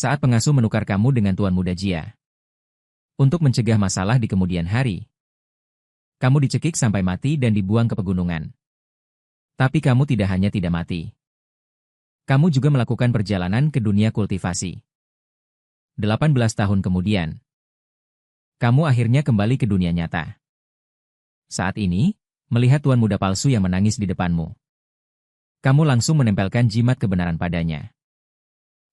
Saat pengasuh menukar kamu dengan Tuan Muda Jia. Untuk mencegah masalah di kemudian hari. Kamu dicekik sampai mati dan dibuang ke pegunungan. Tapi kamu tidak hanya tidak mati. Kamu juga melakukan perjalanan ke dunia kultivasi. 18 tahun kemudian. Kamu akhirnya kembali ke dunia nyata. Saat ini, melihat Tuan Muda palsu yang menangis di depanmu. Kamu langsung menempelkan jimat kebenaran padanya.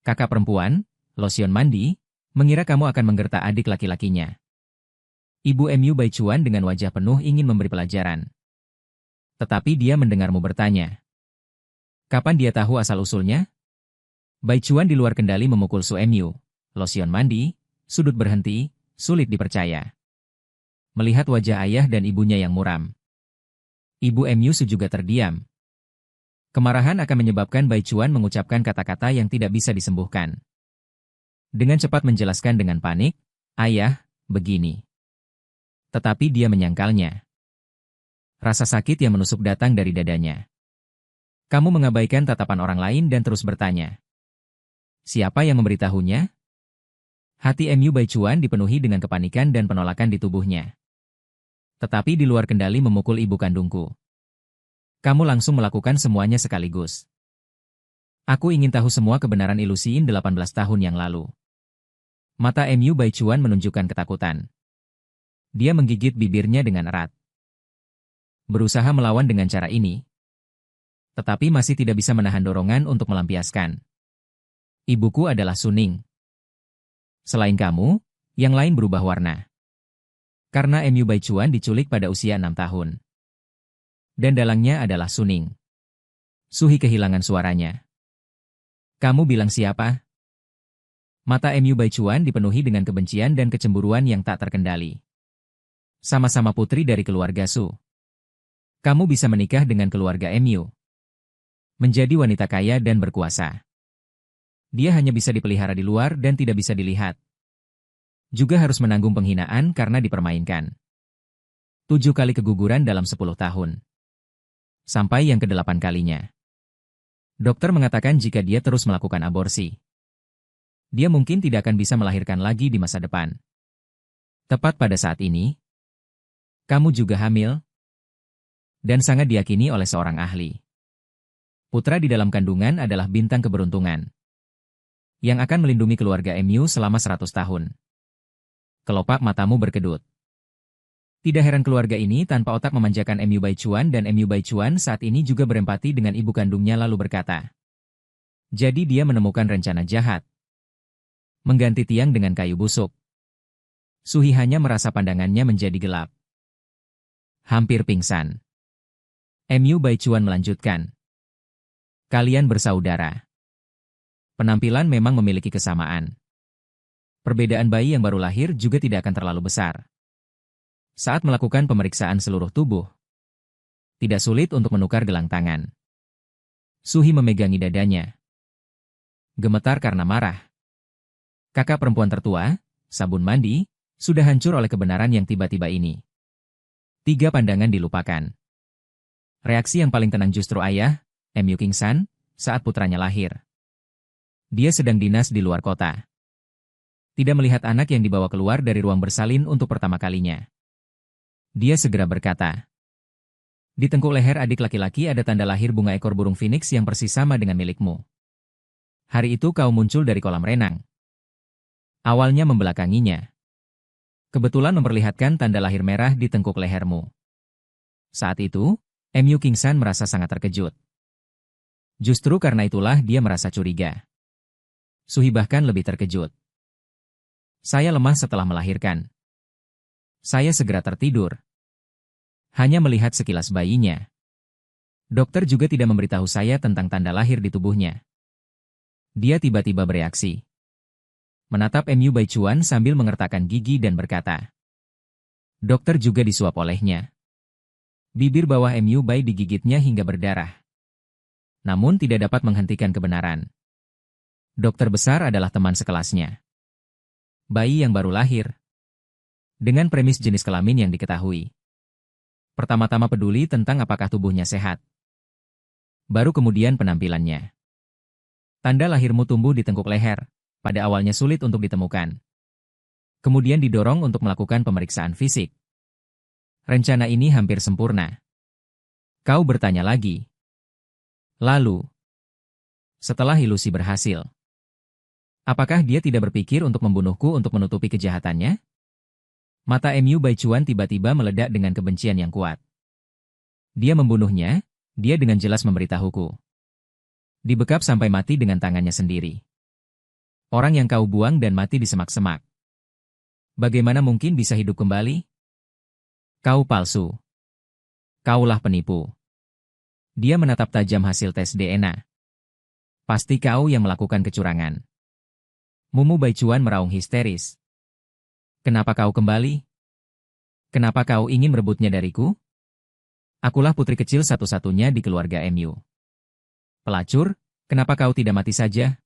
Kakak perempuan, Losion Mandi, mengira kamu akan menggertak adik laki-lakinya. Ibu Mu Baichuan dengan wajah penuh ingin memberi pelajaran. Tetapi dia mendengarmu bertanya. Kapan dia tahu asal-usulnya? Baichuan di luar kendali memukul Su Mu. Losion Mandi, sudut berhenti, sulit dipercaya. Melihat wajah ayah dan ibunya yang muram. Ibu Mu juga terdiam. Kemarahan akan menyebabkan Baichuan mengucapkan kata-kata yang tidak bisa disembuhkan. Dengan cepat menjelaskan dengan panik, ayah, begini. Tetapi dia menyangkalnya. Rasa sakit yang menusuk datang dari dadanya. Kamu mengabaikan tatapan orang lain dan terus bertanya. Siapa yang memberitahunya? Hati Mu Baichuan dipenuhi dengan kepanikan dan penolakan di tubuhnya. Tetapi di luar kendali memukul ibu kandungku. Kamu langsung melakukan semuanya sekaligus. Aku ingin tahu semua kebenaran ilusiin 18 tahun yang lalu. Mata Mu Baichuan menunjukkan ketakutan. Dia menggigit bibirnya dengan erat. Berusaha melawan dengan cara ini. Tetapi masih tidak bisa menahan dorongan untuk melampiaskan. Ibuku adalah Suning. Selain kamu, yang lain berubah warna. Karena Mu Baichuan diculik pada usia 6 tahun. Dan dalangnya adalah Suning. Suhi kehilangan suaranya. Kamu bilang siapa? Mata Mu Baichuan dipenuhi dengan kebencian dan kecemburuan yang tak terkendali. Sama-sama putri dari keluarga Su. Kamu bisa menikah dengan keluarga Mu. Menjadi wanita kaya dan berkuasa. Dia hanya bisa dipelihara di luar dan tidak bisa dilihat. Juga harus menanggung penghinaan karena dipermainkan. 7 kali keguguran dalam 10 tahun. Sampai yang ke-8 kalinya. Dokter mengatakan jika dia terus melakukan aborsi, dia mungkin tidak akan bisa melahirkan lagi di masa depan. Tepat pada saat ini, kamu juga hamil, dan sangat diyakini oleh seorang ahli. Putra di dalam kandungan adalah bintang keberuntungan, yang akan melindungi keluarga Mu selama 100 tahun. Kelopak matamu berkedut. Tidak heran keluarga ini tanpa otak memanjakan Mu Baichuan dan Mu Baichuan saat ini juga berempati dengan ibu kandungnya lalu berkata. Jadi dia menemukan rencana jahat. Mengganti tiang dengan kayu busuk. Suhi hanya merasa pandangannya menjadi gelap. Hampir pingsan. Mu Baichuan melanjutkan. Kalian bersaudara. Penampilan memang memiliki kesamaan. Perbedaan bayi yang baru lahir juga tidak akan terlalu besar. Saat melakukan pemeriksaan seluruh tubuh, tidak sulit untuk menukar gelang tangan. Suhi memegangi dadanya. Gemetar karena marah. Kakak perempuan tertua, sabun mandi, sudah hancur oleh kebenaran yang tiba-tiba ini. 3 pandangan dilupakan. Reaksi yang paling tenang justru ayah, Mu Kingsan, saat putranya lahir. Dia sedang dinas di luar kota. Tidak melihat anak yang dibawa keluar dari ruang bersalin untuk pertama kalinya. Dia segera berkata. Di tengkuk leher adik laki-laki ada tanda lahir bunga ekor burung phoenix yang persis sama dengan milikmu. Hari itu kau muncul dari kolam renang. Awalnya membelakanginya. Kebetulan memperlihatkan tanda lahir merah di tengkuk lehermu. Saat itu, Mu Kingsan merasa sangat terkejut. Justru karena itulah dia merasa curiga. Suhi bahkan lebih terkejut. Saya lemah setelah melahirkan. Saya segera tertidur. Hanya melihat sekilas bayinya. Dokter juga tidak memberitahu saya tentang tanda lahir di tubuhnya. Dia tiba-tiba bereaksi. Menatap Mu Baichuan sambil mengertakkan gigi dan berkata. Dokter juga disuap olehnya. Bibir bawah Mu Bai digigitnya hingga berdarah. Namun tidak dapat menghentikan kebenaran. Dokter besar adalah teman sekelasnya. Bayi yang baru lahir. Dengan premis jenis kelamin yang diketahui. Pertama-tama peduli tentang apakah tubuhnya sehat. Baru kemudian penampilannya. Tanda lahirmu tumbuh di tengkuk leher, pada awalnya sulit untuk ditemukan. Kemudian didorong untuk melakukan pemeriksaan fisik. Rencana ini hampir sempurna. Kau bertanya lagi. Lalu, setelah ilusi berhasil, apakah dia tidak berpikir untuk membunuhku untuk menutupi kejahatannya? Mata Mu Baichuan tiba-tiba meledak dengan kebencian yang kuat. Dia membunuhnya, dia dengan jelas memberitahuku. Dibekap sampai mati dengan tangannya sendiri. Orang yang kau buang dan mati di semak-semak. Bagaimana mungkin bisa hidup kembali? Kau palsu. Kaulah penipu. Dia menatap tajam hasil tes DNA. Pasti kau yang melakukan kecurangan. Mumu Baichuan meraung histeris. Kenapa kau kembali? Kenapa kau ingin merebutnya dariku? Akulah putri kecil satu-satunya di keluarga Mu. Pelacur, kenapa kau tidak mati saja?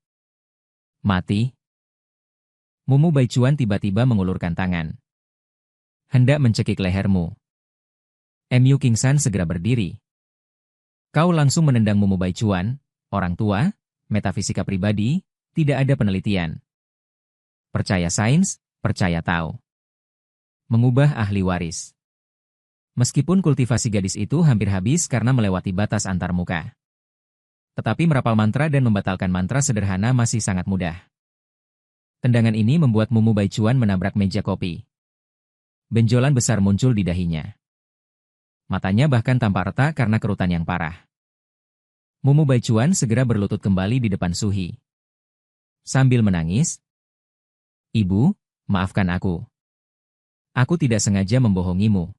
Mati? Mumu Baichuan tiba-tiba mengulurkan tangan. Hendak mencekik lehermu. Mu Kingsan segera berdiri. Kau langsung menendang Mumu Baichuan, orang tua, metafisika pribadi, tidak ada penelitian. Percaya sains, percaya Tao. Mengubah ahli waris. Meskipun kultivasi gadis itu hampir habis karena melewati batas antar muka. Tetapi merapal mantra dan membatalkan mantra sederhana masih sangat mudah. Tendangan ini membuat Mumu Baichuan menabrak meja kopi. Benjolan besar muncul di dahinya. Matanya bahkan tampak retak karena kerutan yang parah. Mumu Baichuan segera berlutut kembali di depan Suhi. Sambil menangis, "Ibu, maafkan aku. Aku tidak sengaja membohongimu.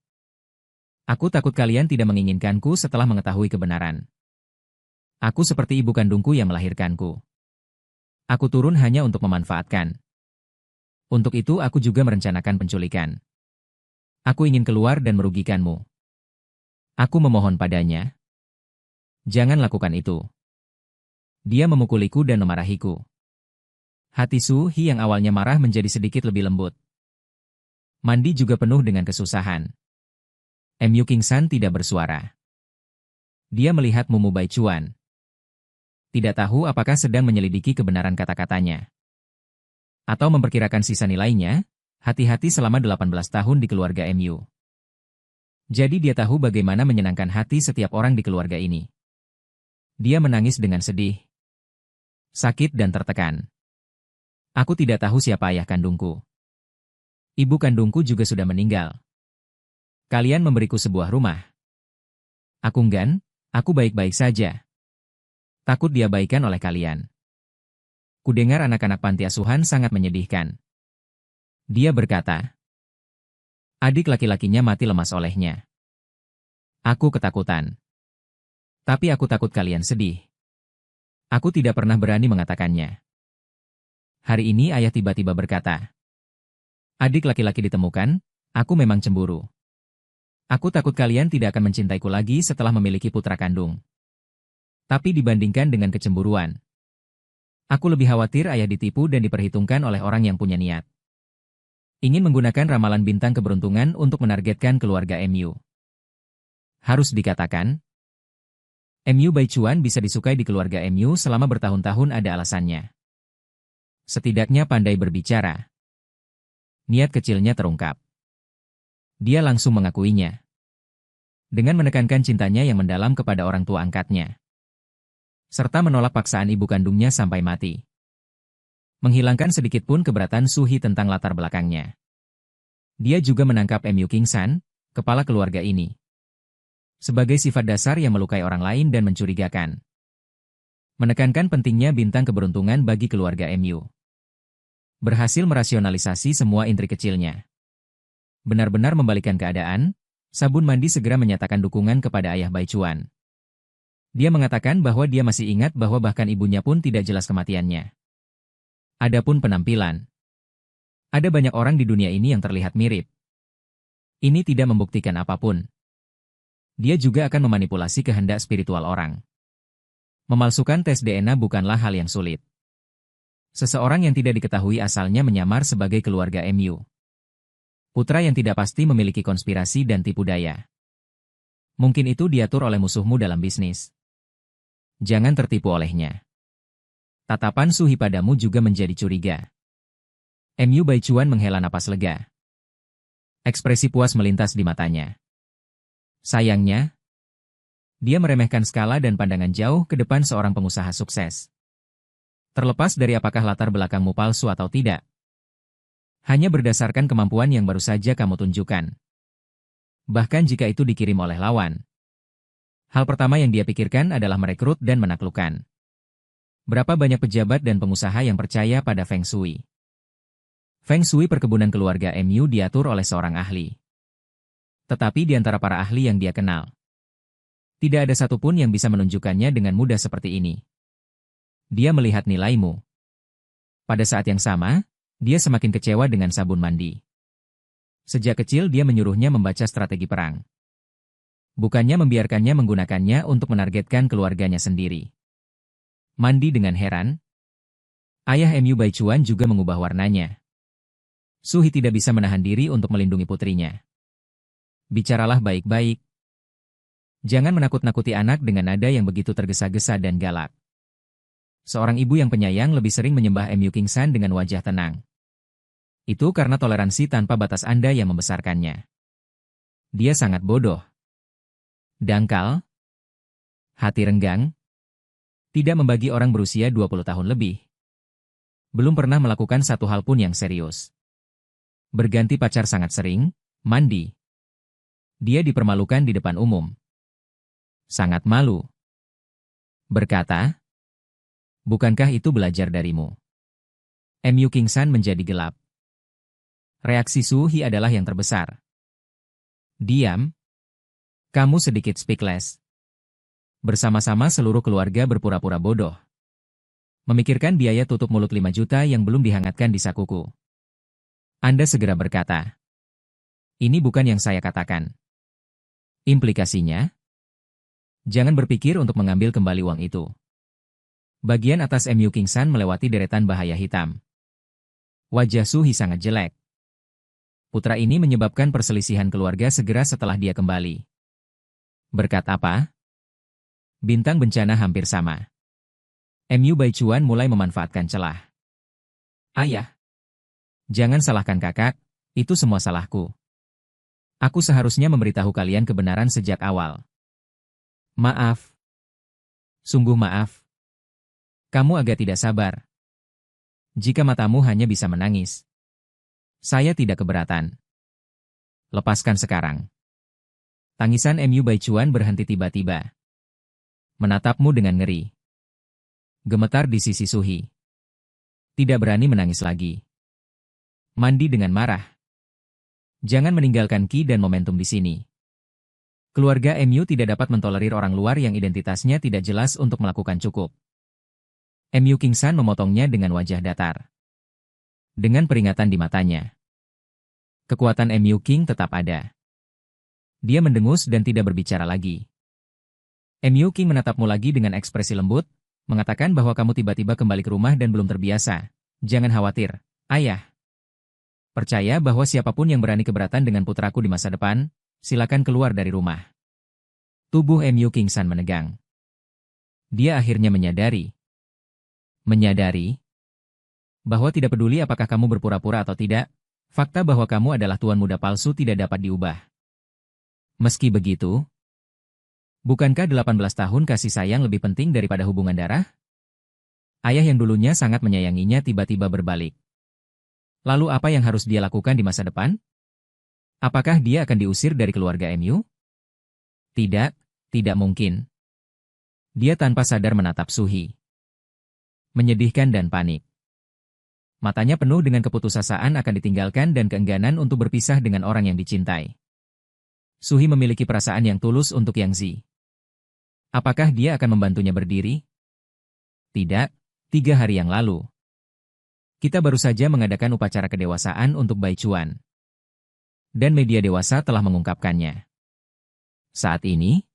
Aku takut kalian tidak menginginkanku setelah mengetahui kebenaran. Aku seperti ibu kandungku yang melahirkanku. Aku turun hanya untuk memanfaatkan. Untuk itu aku juga merencanakan penculikan. Aku ingin keluar dan merugikanmu. Aku memohon padanya. Jangan lakukan itu." Dia memukuliku dan memarahiku. Hati Suhi yang awalnya marah menjadi sedikit lebih lembut. Mandi juga penuh dengan kesusahan. Mu Kingsan tidak bersuara. Dia melihat Mumu Baichuan. Tidak tahu apakah sedang menyelidiki kebenaran kata-katanya. Atau memperkirakan sisa nilainya, hati-hati selama 18 tahun di keluarga Mu. Jadi dia tahu bagaimana menyenangkan hati setiap orang di keluarga ini. Dia menangis dengan sedih. Sakit dan tertekan. Aku tidak tahu siapa ayah kandungku. Ibu kandungku juga sudah meninggal. Kalian memberiku sebuah rumah. Aku enggan, aku baik-baik saja. Takut diabaikan oleh kalian. Kudengar anak-anak panti asuhan sangat menyedihkan. Dia berkata, adik laki-lakinya mati lemas olehnya. Aku ketakutan. Tapi aku takut kalian sedih. Aku tidak pernah berani mengatakannya. Hari ini ayah tiba-tiba berkata, adik laki-laki ditemukan, aku memang cemburu. Aku takut kalian tidak akan mencintaiku lagi setelah memiliki putra kandung. Tapi dibandingkan dengan kecemburuan, aku lebih khawatir ayah ditipu dan diperhitungkan oleh orang yang punya niat. Ingin menggunakan ramalan bintang keberuntungan untuk menargetkan keluarga Mu. Harus dikatakan, Mu Baichuan bisa disukai di keluarga Mu selama bertahun-tahun ada alasannya. Setidaknya pandai berbicara. Niat kecilnya terungkap. Dia langsung mengakuinya. Dengan menekankan cintanya yang mendalam kepada orang tua angkatnya. Serta menolak paksaan ibu kandungnya sampai mati. Menghilangkan sedikit pun keberatan Suhi tentang latar belakangnya. Dia juga menangkap Mu Kingsan, kepala keluarga ini. Sebagai sifat dasar yang melukai orang lain dan mencurigakan. Menekankan pentingnya bintang keberuntungan bagi keluarga Mu. Berhasil merasionalisasi semua intrik kecilnya. Benar-benar membalikan keadaan, sabun mandi segera menyatakan dukungan kepada ayah Baichuan. Dia mengatakan bahwa dia masih ingat bahwa bahkan ibunya pun tidak jelas kematiannya. Adapun penampilan. Ada banyak orang di dunia ini yang terlihat mirip. Ini tidak membuktikan apapun. Dia juga akan memanipulasi kehendak spiritual orang. Memalsukan tes DNA bukanlah hal yang sulit. Seseorang yang tidak diketahui asalnya menyamar sebagai keluarga Mu. Putra yang tidak pasti memiliki konspirasi dan tipu daya. Mungkin itu diatur oleh musuhmu dalam bisnis. Jangan tertipu olehnya. Tatapan Suhi padamu juga menjadi curiga. Mu Baichuan menghela napas lega. Ekspresi puas melintas di matanya. Sayangnya, dia meremehkan skala dan pandangan jauh ke depan seorang pengusaha sukses. Terlepas dari apakah latar belakangmu palsu atau tidak, hanya berdasarkan kemampuan yang baru saja kamu tunjukkan. Bahkan jika itu dikirim oleh lawan, hal pertama yang dia pikirkan adalah merekrut dan menaklukkan. Berapa banyak pejabat dan pengusaha yang percaya pada Feng Shui? Feng Shui perkebunan keluarga Mu diatur oleh seorang ahli. Tetapi di antara para ahli yang dia kenal, tidak ada satupun yang bisa menunjukkannya dengan mudah seperti ini. Dia melihat nilaimu. Pada saat yang sama, dia semakin kecewa dengan sabun mandi. Sejak kecil dia menyuruhnya membaca strategi perang. Bukannya membiarkannya menggunakannya untuk menargetkan keluarganya sendiri. Mandi dengan heran. Ayah Mu Baichuan juga mengubah warnanya. Suhi tidak bisa menahan diri untuk melindungi putrinya. Bicaralah baik-baik. Jangan menakut-nakuti anak dengan nada yang begitu tergesa-gesa dan galak. Seorang ibu yang penyayang lebih sering menyembah Mu Kingsan dengan wajah tenang. Itu karena toleransi tanpa batas Anda yang membesarkannya. Dia sangat bodoh. Dangkal. Hati renggang. Tidak membagi orang berusia 20 tahun lebih. Belum pernah melakukan satu hal pun yang serius. Berganti pacar sangat sering, mandi. Dia dipermalukan di depan umum. Sangat malu. Berkata, bukankah itu belajar darimu? Mu Kingsan menjadi gelap. Reaksi Suhi adalah yang terbesar. Diam. Kamu sedikit speechless. Bersama-sama seluruh keluarga berpura-pura bodoh. Memikirkan biaya tutup mulut 5 juta yang belum dihangatkan di sakuku. Anda segera berkata, ini bukan yang saya katakan. Implikasinya, jangan berpikir untuk mengambil kembali uang itu. Bagian atas Mu Kingsan melewati deretan bahaya hitam. Wajah Suhi sangat jelek. Putra ini menyebabkan perselisihan keluarga segera setelah dia kembali. Berkat apa? Bintang bencana hampir sama. Mu Baichuan mulai memanfaatkan celah. Ayah, jangan salahkan kakak, itu semua salahku. Aku seharusnya memberitahu kalian kebenaran sejak awal. Maaf. Sungguh maaf. Kamu agak tidak sabar. Jika matamu hanya bisa menangis, saya tidak keberatan. Lepaskan sekarang. Tangisan Mu Baichuan berhenti tiba-tiba. Menatapmu dengan ngeri. Gemetar di sisi Suhi. Tidak berani menangis lagi. Mandi dengan marah. Jangan meninggalkan ki dan momentum di sini. Keluarga Mu tidak dapat mentolerir orang luar yang identitasnya tidak jelas untuk melakukan cukup. Mu Kingsan memotongnya dengan wajah datar. Dengan peringatan di matanya. Kekuatan Mu King tetap ada. Dia mendengus dan tidak berbicara lagi. Mu King menatapmu lagi dengan ekspresi lembut, mengatakan bahwa kamu tiba-tiba kembali ke rumah dan belum terbiasa. Jangan khawatir, ayah. Percaya bahwa siapapun yang berani keberatan dengan putraku di masa depan, silakan keluar dari rumah. Tubuh Mu Kingsan menegang. Dia akhirnya menyadari bahwa tidak peduli apakah kamu berpura-pura atau tidak, fakta bahwa kamu adalah tuan muda palsu tidak dapat diubah. Meski begitu, bukankah 18 tahun kasih sayang lebih penting daripada hubungan darah? Ayah yang dulunya sangat menyayanginya tiba-tiba berbalik. Lalu apa yang harus dia lakukan di masa depan? Apakah dia akan diusir dari keluarga Mu? Tidak, tidak mungkin. Dia tanpa sadar menatap Suhi. Menyedihkan dan panik. Matanya penuh dengan keputusasaan akan ditinggalkan dan keengganan untuk berpisah dengan orang yang dicintai. Suhi memiliki perasaan yang tulus untuk Yang Zi. Apakah dia akan membantunya berdiri? Tidak, 3 hari yang lalu. Kita baru saja mengadakan upacara kedewasaan untuk Baichuan. Dan media dewasa telah mengungkapkannya. Saat ini,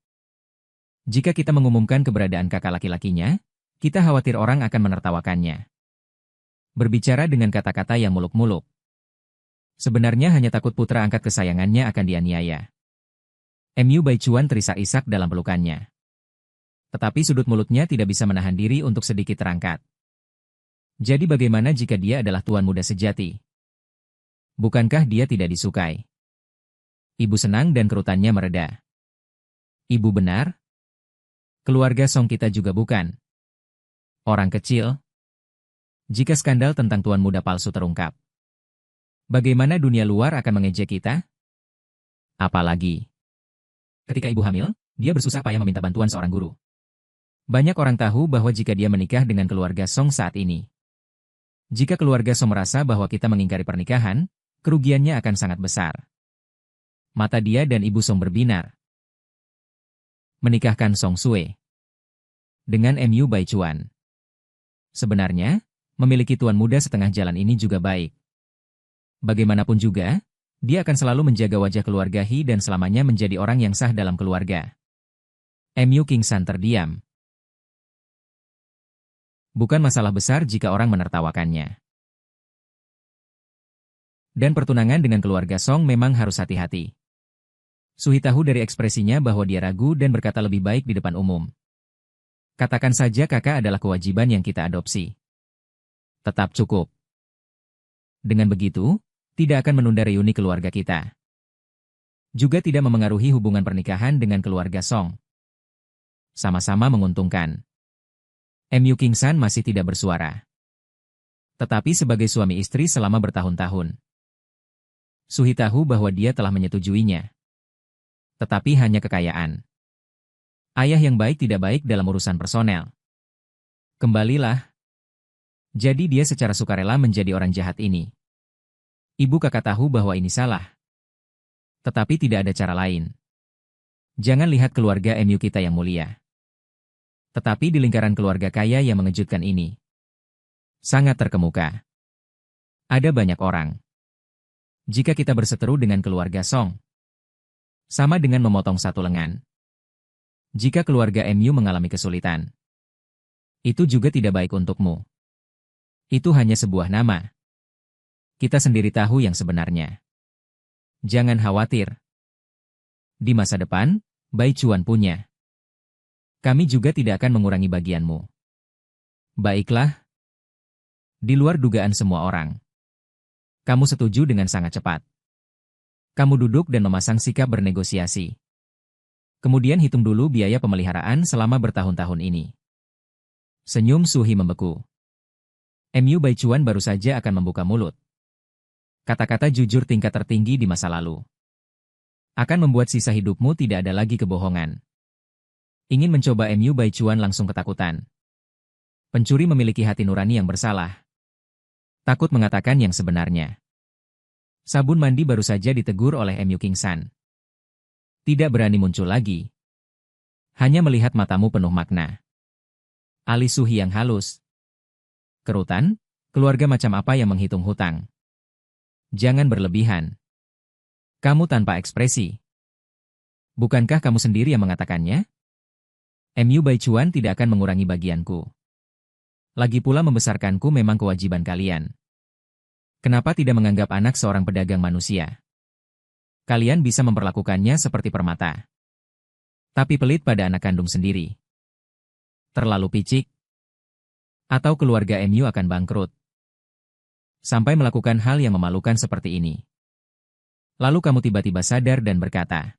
jika kita mengumumkan keberadaan kakak laki-lakinya, kita khawatir orang akan menertawakannya. Berbicara dengan kata-kata yang muluk-muluk. Sebenarnya hanya takut putra angkat kesayangannya akan dianiaya. Mu Baichuan terisak-isak dalam pelukannya. Tetapi sudut mulutnya tidak bisa menahan diri untuk sedikit terangkat. Jadi bagaimana jika dia adalah tuan muda sejati? Bukankah dia tidak disukai? Ibu senang dan kerutannya mereda. Ibu benar? Keluarga Song kita juga bukan orang kecil. Jika skandal tentang tuan muda palsu terungkap, bagaimana dunia luar akan mengejek kita? Apalagi ketika ibu hamil, dia bersusah payah meminta bantuan seorang guru. Banyak orang tahu bahwa jika dia menikah dengan keluarga Song saat ini, jika keluarga Song merasa bahwa kita mengingkari pernikahan, kerugiannya akan sangat besar. Mata dia dan ibu Song berbinar. Menikahkan Song Sue dengan Mu Baichuan. Sebenarnya, memiliki tuan muda setengah jalan ini juga baik. Bagaimanapun juga, dia akan selalu menjaga wajah keluarga He dan selamanya menjadi orang yang sah dalam keluarga. Mu Kingsan terdiam. Bukan masalah besar jika orang menertawakannya. Dan pertunangan dengan keluarga Song memang harus hati-hati. Suhi tahu dari ekspresinya bahwa dia ragu dan berkata lebih baik di depan umum. Katakan saja kakak adalah kewajiban yang kita adopsi. Tetap cukup. Dengan begitu, tidak akan menunda reuni keluarga kita. Juga tidak memengaruhi hubungan pernikahan dengan keluarga Song. Sama-sama menguntungkan. Mu Kingsan masih tidak bersuara. Tetapi sebagai suami istri selama bertahun-tahun, Suhi tahu bahwa dia telah menyetujuinya. Tetapi hanya kekayaan. Ayah yang baik tidak baik dalam urusan personel. Kembalilah. Jadi dia secara sukarela menjadi orang jahat ini. Ibu kakak tahu bahwa ini salah. Tetapi tidak ada cara lain. Jangan lihat keluarga Mu kita yang mulia. Tetapi di lingkaran keluarga kaya yang mengejutkan ini, sangat terkemuka. Ada banyak orang. Jika kita berseteru dengan keluarga Song, sama dengan memotong satu lengan. Jika keluarga Mu mengalami kesulitan, itu juga tidak baik untukmu. Itu hanya sebuah nama. Kita sendiri tahu yang sebenarnya. Jangan khawatir. Di masa depan, Baichuan punya. Kami juga tidak akan mengurangi bagianmu. Baiklah. Di luar dugaan semua orang. Kamu setuju dengan sangat cepat. Kamu duduk dan memasang sikap bernegosiasi. Kemudian hitung dulu biaya pemeliharaan selama bertahun-tahun ini. Senyum Suhi membeku. Mu Baichuan baru saja akan membuka mulut. Kata-kata jujur tingkat tertinggi di masa lalu akan membuat sisa hidupmu tidak ada lagi kebohongan. Ingin mencoba Mu Baichuan langsung ketakutan. Pencuri memiliki hati nurani yang bersalah. Takut mengatakan yang sebenarnya. Sabun mandi baru saja ditegur oleh Mu Kingsan. Tidak berani muncul lagi. Hanya melihat matamu penuh makna. Alis Suhi yang halus. Kerutan, keluarga macam apa yang menghitung hutang? Jangan berlebihan. Kamu tanpa ekspresi. Bukankah kamu sendiri yang mengatakannya? Mu Baichuan tidak akan mengurangi bagianku. Lagi pula membesarkanku memang kewajiban kalian. Kenapa tidak menganggap anak seorang pedagang manusia? Kalian bisa memperlakukannya seperti permata. Tapi pelit pada anak kandung sendiri. Terlalu picik. Atau keluarga Mu akan bangkrut. Sampai melakukan hal yang memalukan seperti ini. Lalu kamu tiba-tiba sadar dan berkata.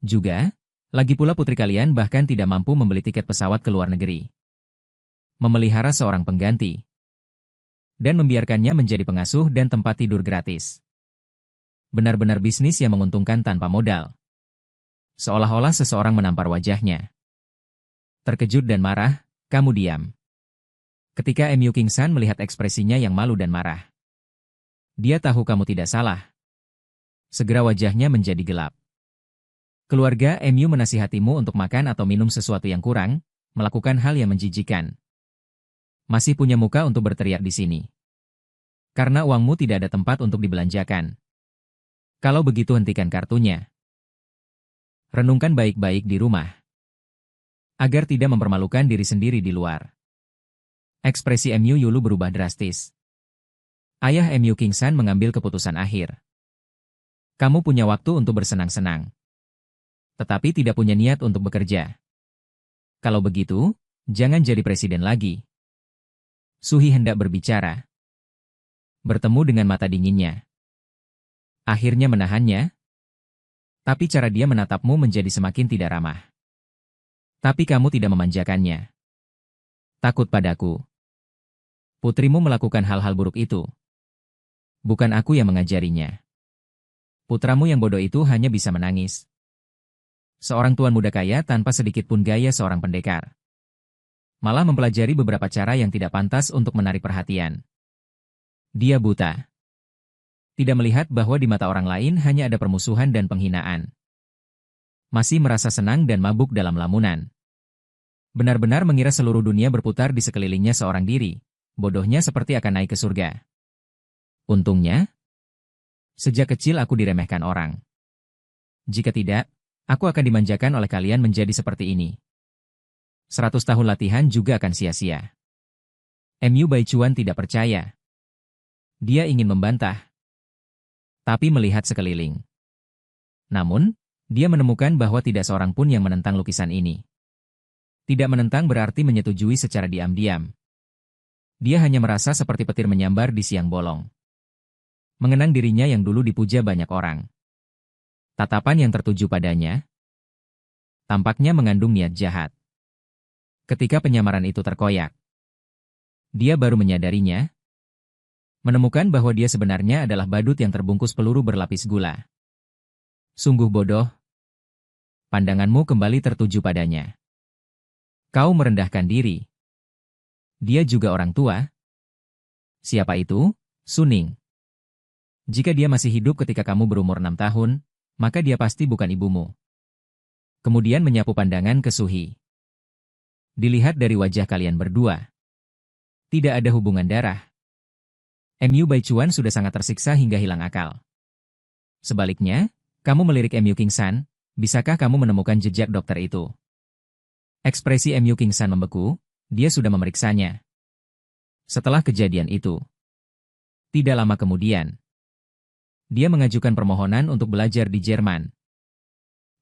Juga, lagi pula putri kalian bahkan tidak mampu membeli tiket pesawat ke luar negeri. Memelihara seorang pengganti. Dan membiarkannya menjadi pengasuh dan tempat tidur gratis. Benar-benar bisnis yang menguntungkan tanpa modal. Seolah-olah seseorang menampar wajahnya. Terkejut dan marah, kamu diam. Ketika Mu Kingsan melihat ekspresinya yang malu dan marah. Dia tahu kamu tidak salah. Segera wajahnya menjadi gelap. Keluarga Mu menasihatimu untuk makan atau minum sesuatu yang kurang, melakukan hal yang menjijikan. Masih punya muka untuk berteriak di sini. Karena uangmu tidak ada tempat untuk dibelanjakan. Kalau begitu hentikan kartunya. Renungkan baik-baik di rumah. Agar tidak mempermalukan diri sendiri di luar. Ekspresi Mu Yulu berubah drastis. Ayah Mu Kingsan mengambil keputusan akhir. Kamu punya waktu untuk bersenang-senang. Tetapi tidak punya niat untuk bekerja. Kalau begitu, jangan jadi presiden lagi. Suhi hendak berbicara. Bertemu dengan mata dinginnya. Akhirnya menahannya. Tapi cara dia menatapmu menjadi semakin tidak ramah. Tapi kamu tidak memanjakannya. Takut padaku. Putrimu melakukan hal-hal buruk itu. Bukan aku yang mengajarinya. Putramu yang bodoh itu hanya bisa menangis. Seorang tuan muda kaya tanpa sedikit pun gaya seorang pendekar. Malah mempelajari beberapa cara yang tidak pantas untuk menarik perhatian. Dia buta. Tidak melihat bahwa di mata orang lain hanya ada permusuhan dan penghinaan. Masih merasa senang dan mabuk dalam lamunan. Benar-benar mengira seluruh dunia berputar di sekelilingnya seorang diri. Bodohnya seperti akan naik ke surga. Untungnya, sejak kecil aku diremehkan orang. Jika tidak, aku akan dimanjakan oleh kalian menjadi seperti ini. 100 tahun latihan juga akan sia-sia. Mu Baichuan tidak percaya. Dia ingin membantah. Tapi melihat sekeliling. Namun, dia menemukan bahwa tidak seorang pun yang menentang lukisan ini. Tidak menentang berarti menyetujui secara diam-diam. Dia hanya merasa seperti petir menyambar di siang bolong. Mengenang dirinya yang dulu dipuja banyak orang. Tatapan yang tertuju padanya, tampaknya mengandung niat jahat. Ketika penyamaran itu terkoyak, dia baru menyadarinya, menemukan bahwa dia sebenarnya adalah badut yang terbungkus peluru berlapis gula. Sungguh bodoh. Pandanganmu kembali tertuju padanya. Kau merendahkan diri. Dia juga orang tua. Siapa itu? Suning. Jika dia masih hidup ketika kamu berumur 6 tahun, maka dia pasti bukan ibumu. Kemudian menyapu pandangan ke Suhi. Dilihat dari wajah kalian berdua. Tidak ada hubungan darah. Mu Baichuan sudah sangat tersiksa hingga hilang akal. Sebaliknya, kamu melirik Mu Kingsan, bisakah kamu menemukan jejak dokter itu? Ekspresi Mu Kingsan membeku, dia sudah memeriksanya. Setelah kejadian itu, tidak lama kemudian, dia mengajukan permohonan untuk belajar di Jerman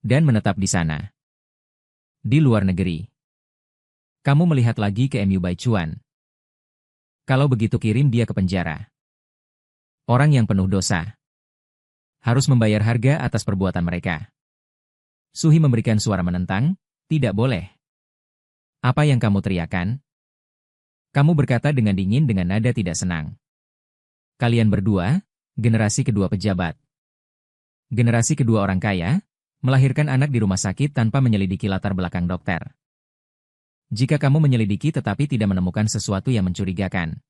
dan menetap di sana. Di luar negeri. Kamu melihat lagi ke Mu Baichuan. Kalau begitu kirim dia ke penjara. Orang yang penuh dosa harus membayar harga atas perbuatan mereka. Suhi memberikan suara menentang, tidak boleh. Apa yang kamu teriakan? Kamu berkata dengan dingin dengan nada tidak senang. Kalian berdua, generasi kedua pejabat. Generasi kedua orang kaya, melahirkan anak di rumah sakit tanpa menyelidiki latar belakang dokter. Jika kamu menyelidiki tetapi tidak menemukan sesuatu yang mencurigakan,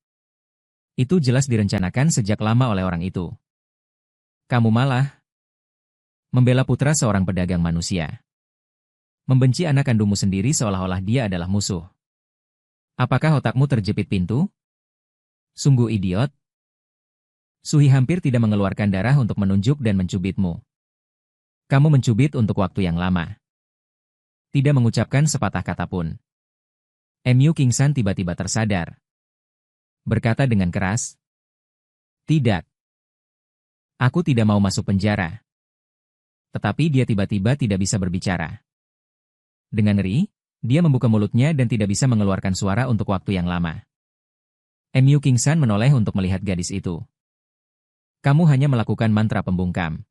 itu jelas direncanakan sejak lama oleh orang itu. Kamu malah membela putra seorang pedagang manusia. Membenci anak kandungmu sendiri seolah-olah dia adalah musuh. Apakah otakmu terjepit pintu? Sungguh idiot. Suhi hampir tidak mengeluarkan darah untuk menunjuk dan mencubitmu. Kamu mencubit untuk waktu yang lama. Tidak mengucapkan sepatah kata pun. Mu Kingsan tiba-tiba tersadar. Berkata dengan keras, "Tidak. Aku tidak mau masuk penjara." Tetapi dia tiba-tiba tidak bisa berbicara. Dengan ngeri, dia membuka mulutnya dan tidak bisa mengeluarkan suara untuk waktu yang lama. Mu Kingsan menoleh untuk melihat gadis itu. Kamu hanya melakukan mantra pembungkam.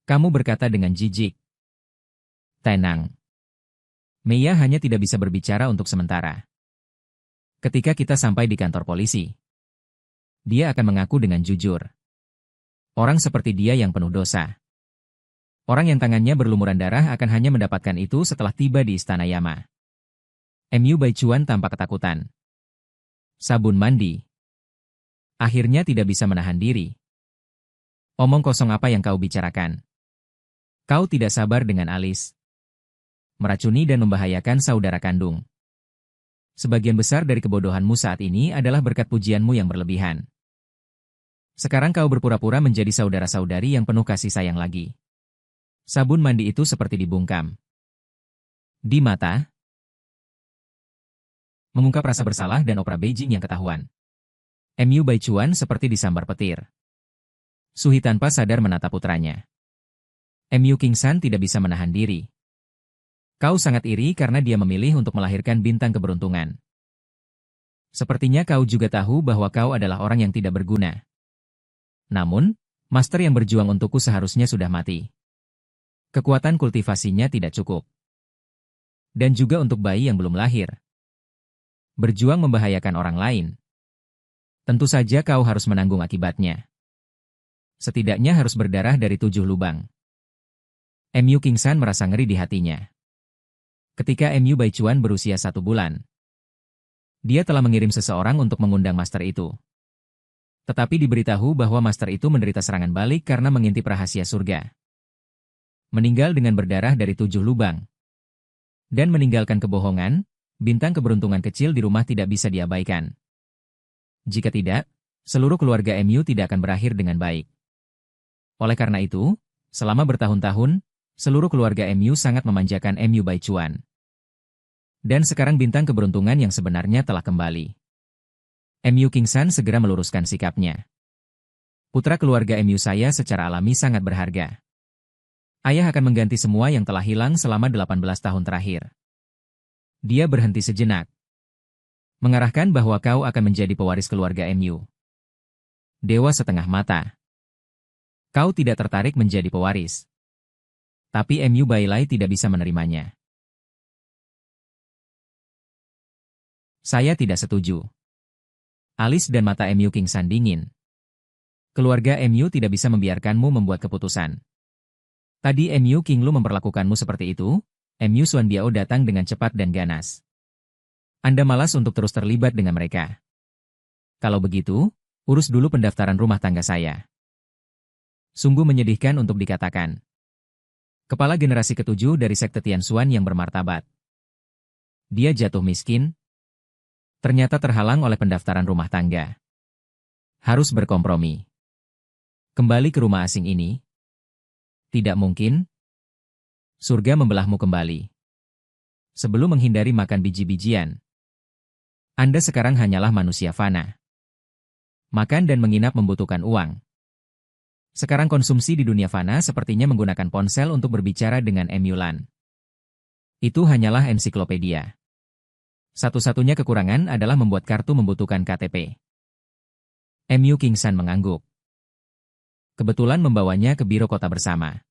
Kamu berkata dengan jijik. Tenang. Meiya hanya tidak bisa berbicara untuk sementara. Ketika kita sampai di kantor polisi, dia akan mengaku dengan jujur. Orang seperti dia yang penuh dosa. Orang yang tangannya berlumuran darah akan hanya mendapatkan itu setelah tiba di Istana Yama. Mu Baichuan tampak ketakutan. Sabun mandi. Akhirnya tidak bisa menahan diri. Omong kosong apa yang kau bicarakan? Kau tidak sabar dengan Alice. Meracuni dan membahayakan saudara kandung. Sebagian besar dari kebodohanmu saat ini adalah berkat pujianmu yang berlebihan. Sekarang kau berpura-pura menjadi saudara-saudari yang penuh kasih sayang lagi. Sabun mandi itu seperti dibungkam. Di mata, mengungkap rasa bersalah dan opera Beijing yang ketahuan. Mu Baichuan seperti disambar petir. Suhi tanpa sadar menatap putranya. Mu Kingsan tidak bisa menahan diri. Kau sangat iri karena dia memilih untuk melahirkan bintang keberuntungan. Sepertinya kau juga tahu bahwa kau adalah orang yang tidak berguna. Namun, master yang berjuang untukku seharusnya sudah mati. Kekuatan kultivasinya tidak cukup. Dan juga untuk bayi yang belum lahir. Berjuang membahayakan orang lain. Tentu saja kau harus menanggung akibatnya. Setidaknya harus berdarah dari 7 lubang. MU Kingsan merasa ngeri di hatinya. Ketika MU Baichuan berusia 1 bulan, dia telah mengirim seseorang untuk mengundang master itu. Tetapi diberitahu bahwa master itu menderita serangan balik karena mengintip rahasia surga. Meninggal dengan berdarah dari 7 lubang. Dan meninggalkan kebohongan, bintang keberuntungan kecil di rumah tidak bisa diabaikan. Jika tidak, seluruh keluarga MU tidak akan berakhir dengan baik. Oleh karena itu, selama bertahun-tahun, seluruh keluarga MU sangat memanjakan MU Baichuan. Dan sekarang bintang keberuntungan yang sebenarnya telah kembali. MU Kingsan segera meluruskan sikapnya. Putra keluarga MU saya secara alami sangat berharga. Ayah akan mengganti semua yang telah hilang selama 18 tahun terakhir. Dia berhenti sejenak. Mengarahkan bahwa kau akan menjadi pewaris keluarga MU. Dewa setengah mata. Kau tidak tertarik menjadi pewaris. Tapi MU Bailai tidak bisa menerimanya. Saya tidak setuju. Alis dan mata MU Kingsan dingin. Keluarga MU tidak bisa membiarkanmu membuat keputusan. Tadi MU King Lu memperlakukanmu seperti itu, MU Xuan Biao datang dengan cepat dan ganas. Anda malas untuk terus terlibat dengan mereka. Kalau begitu, urus dulu pendaftaran rumah tangga saya. Sungguh menyedihkan untuk dikatakan. Kepala generasi ke-7 dari sekte Tianxuan yang bermartabat. Dia jatuh miskin. Ternyata terhalang oleh pendaftaran rumah tangga. Harus berkompromi. Kembali ke rumah asing ini. Tidak mungkin. Surga membelahmu kembali. Sebelum menghindari makan biji-bijian. Anda sekarang hanyalah manusia fana. Makan dan menginap membutuhkan uang. Sekarang konsumsi di dunia fana sepertinya menggunakan ponsel untuk berbicara dengan emulan. Itu hanyalah ensiklopedia. Satu-satunya kekurangan adalah membuat kartu membutuhkan KTP. MU Kingsan mengangguk. Kebetulan membawanya ke biro kota bersama.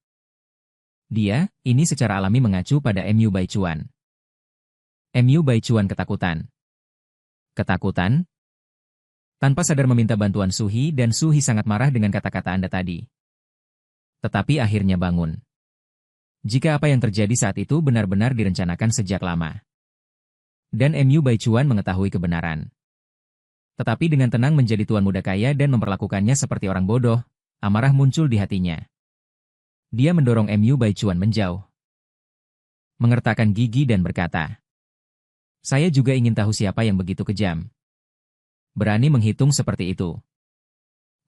Dia, ini secara alami mengacu pada MU Baichuan. MU Baichuan ketakutan. Ketakutan? Tanpa sadar meminta bantuan Suhi dan Suhi sangat marah dengan kata-kata Anda tadi. Tetapi akhirnya bangun. Jika apa yang terjadi saat itu benar-benar direncanakan sejak lama. Dan MU Baichuan mengetahui kebenaran. Tetapi dengan tenang menjadi tuan muda kaya dan memperlakukannya seperti orang bodoh, amarah muncul di hatinya. Dia mendorong MU Baichuan menjauh. Mengertakkan gigi dan berkata, "Saya juga ingin tahu siapa yang begitu kejam. Berani menghitung seperti itu."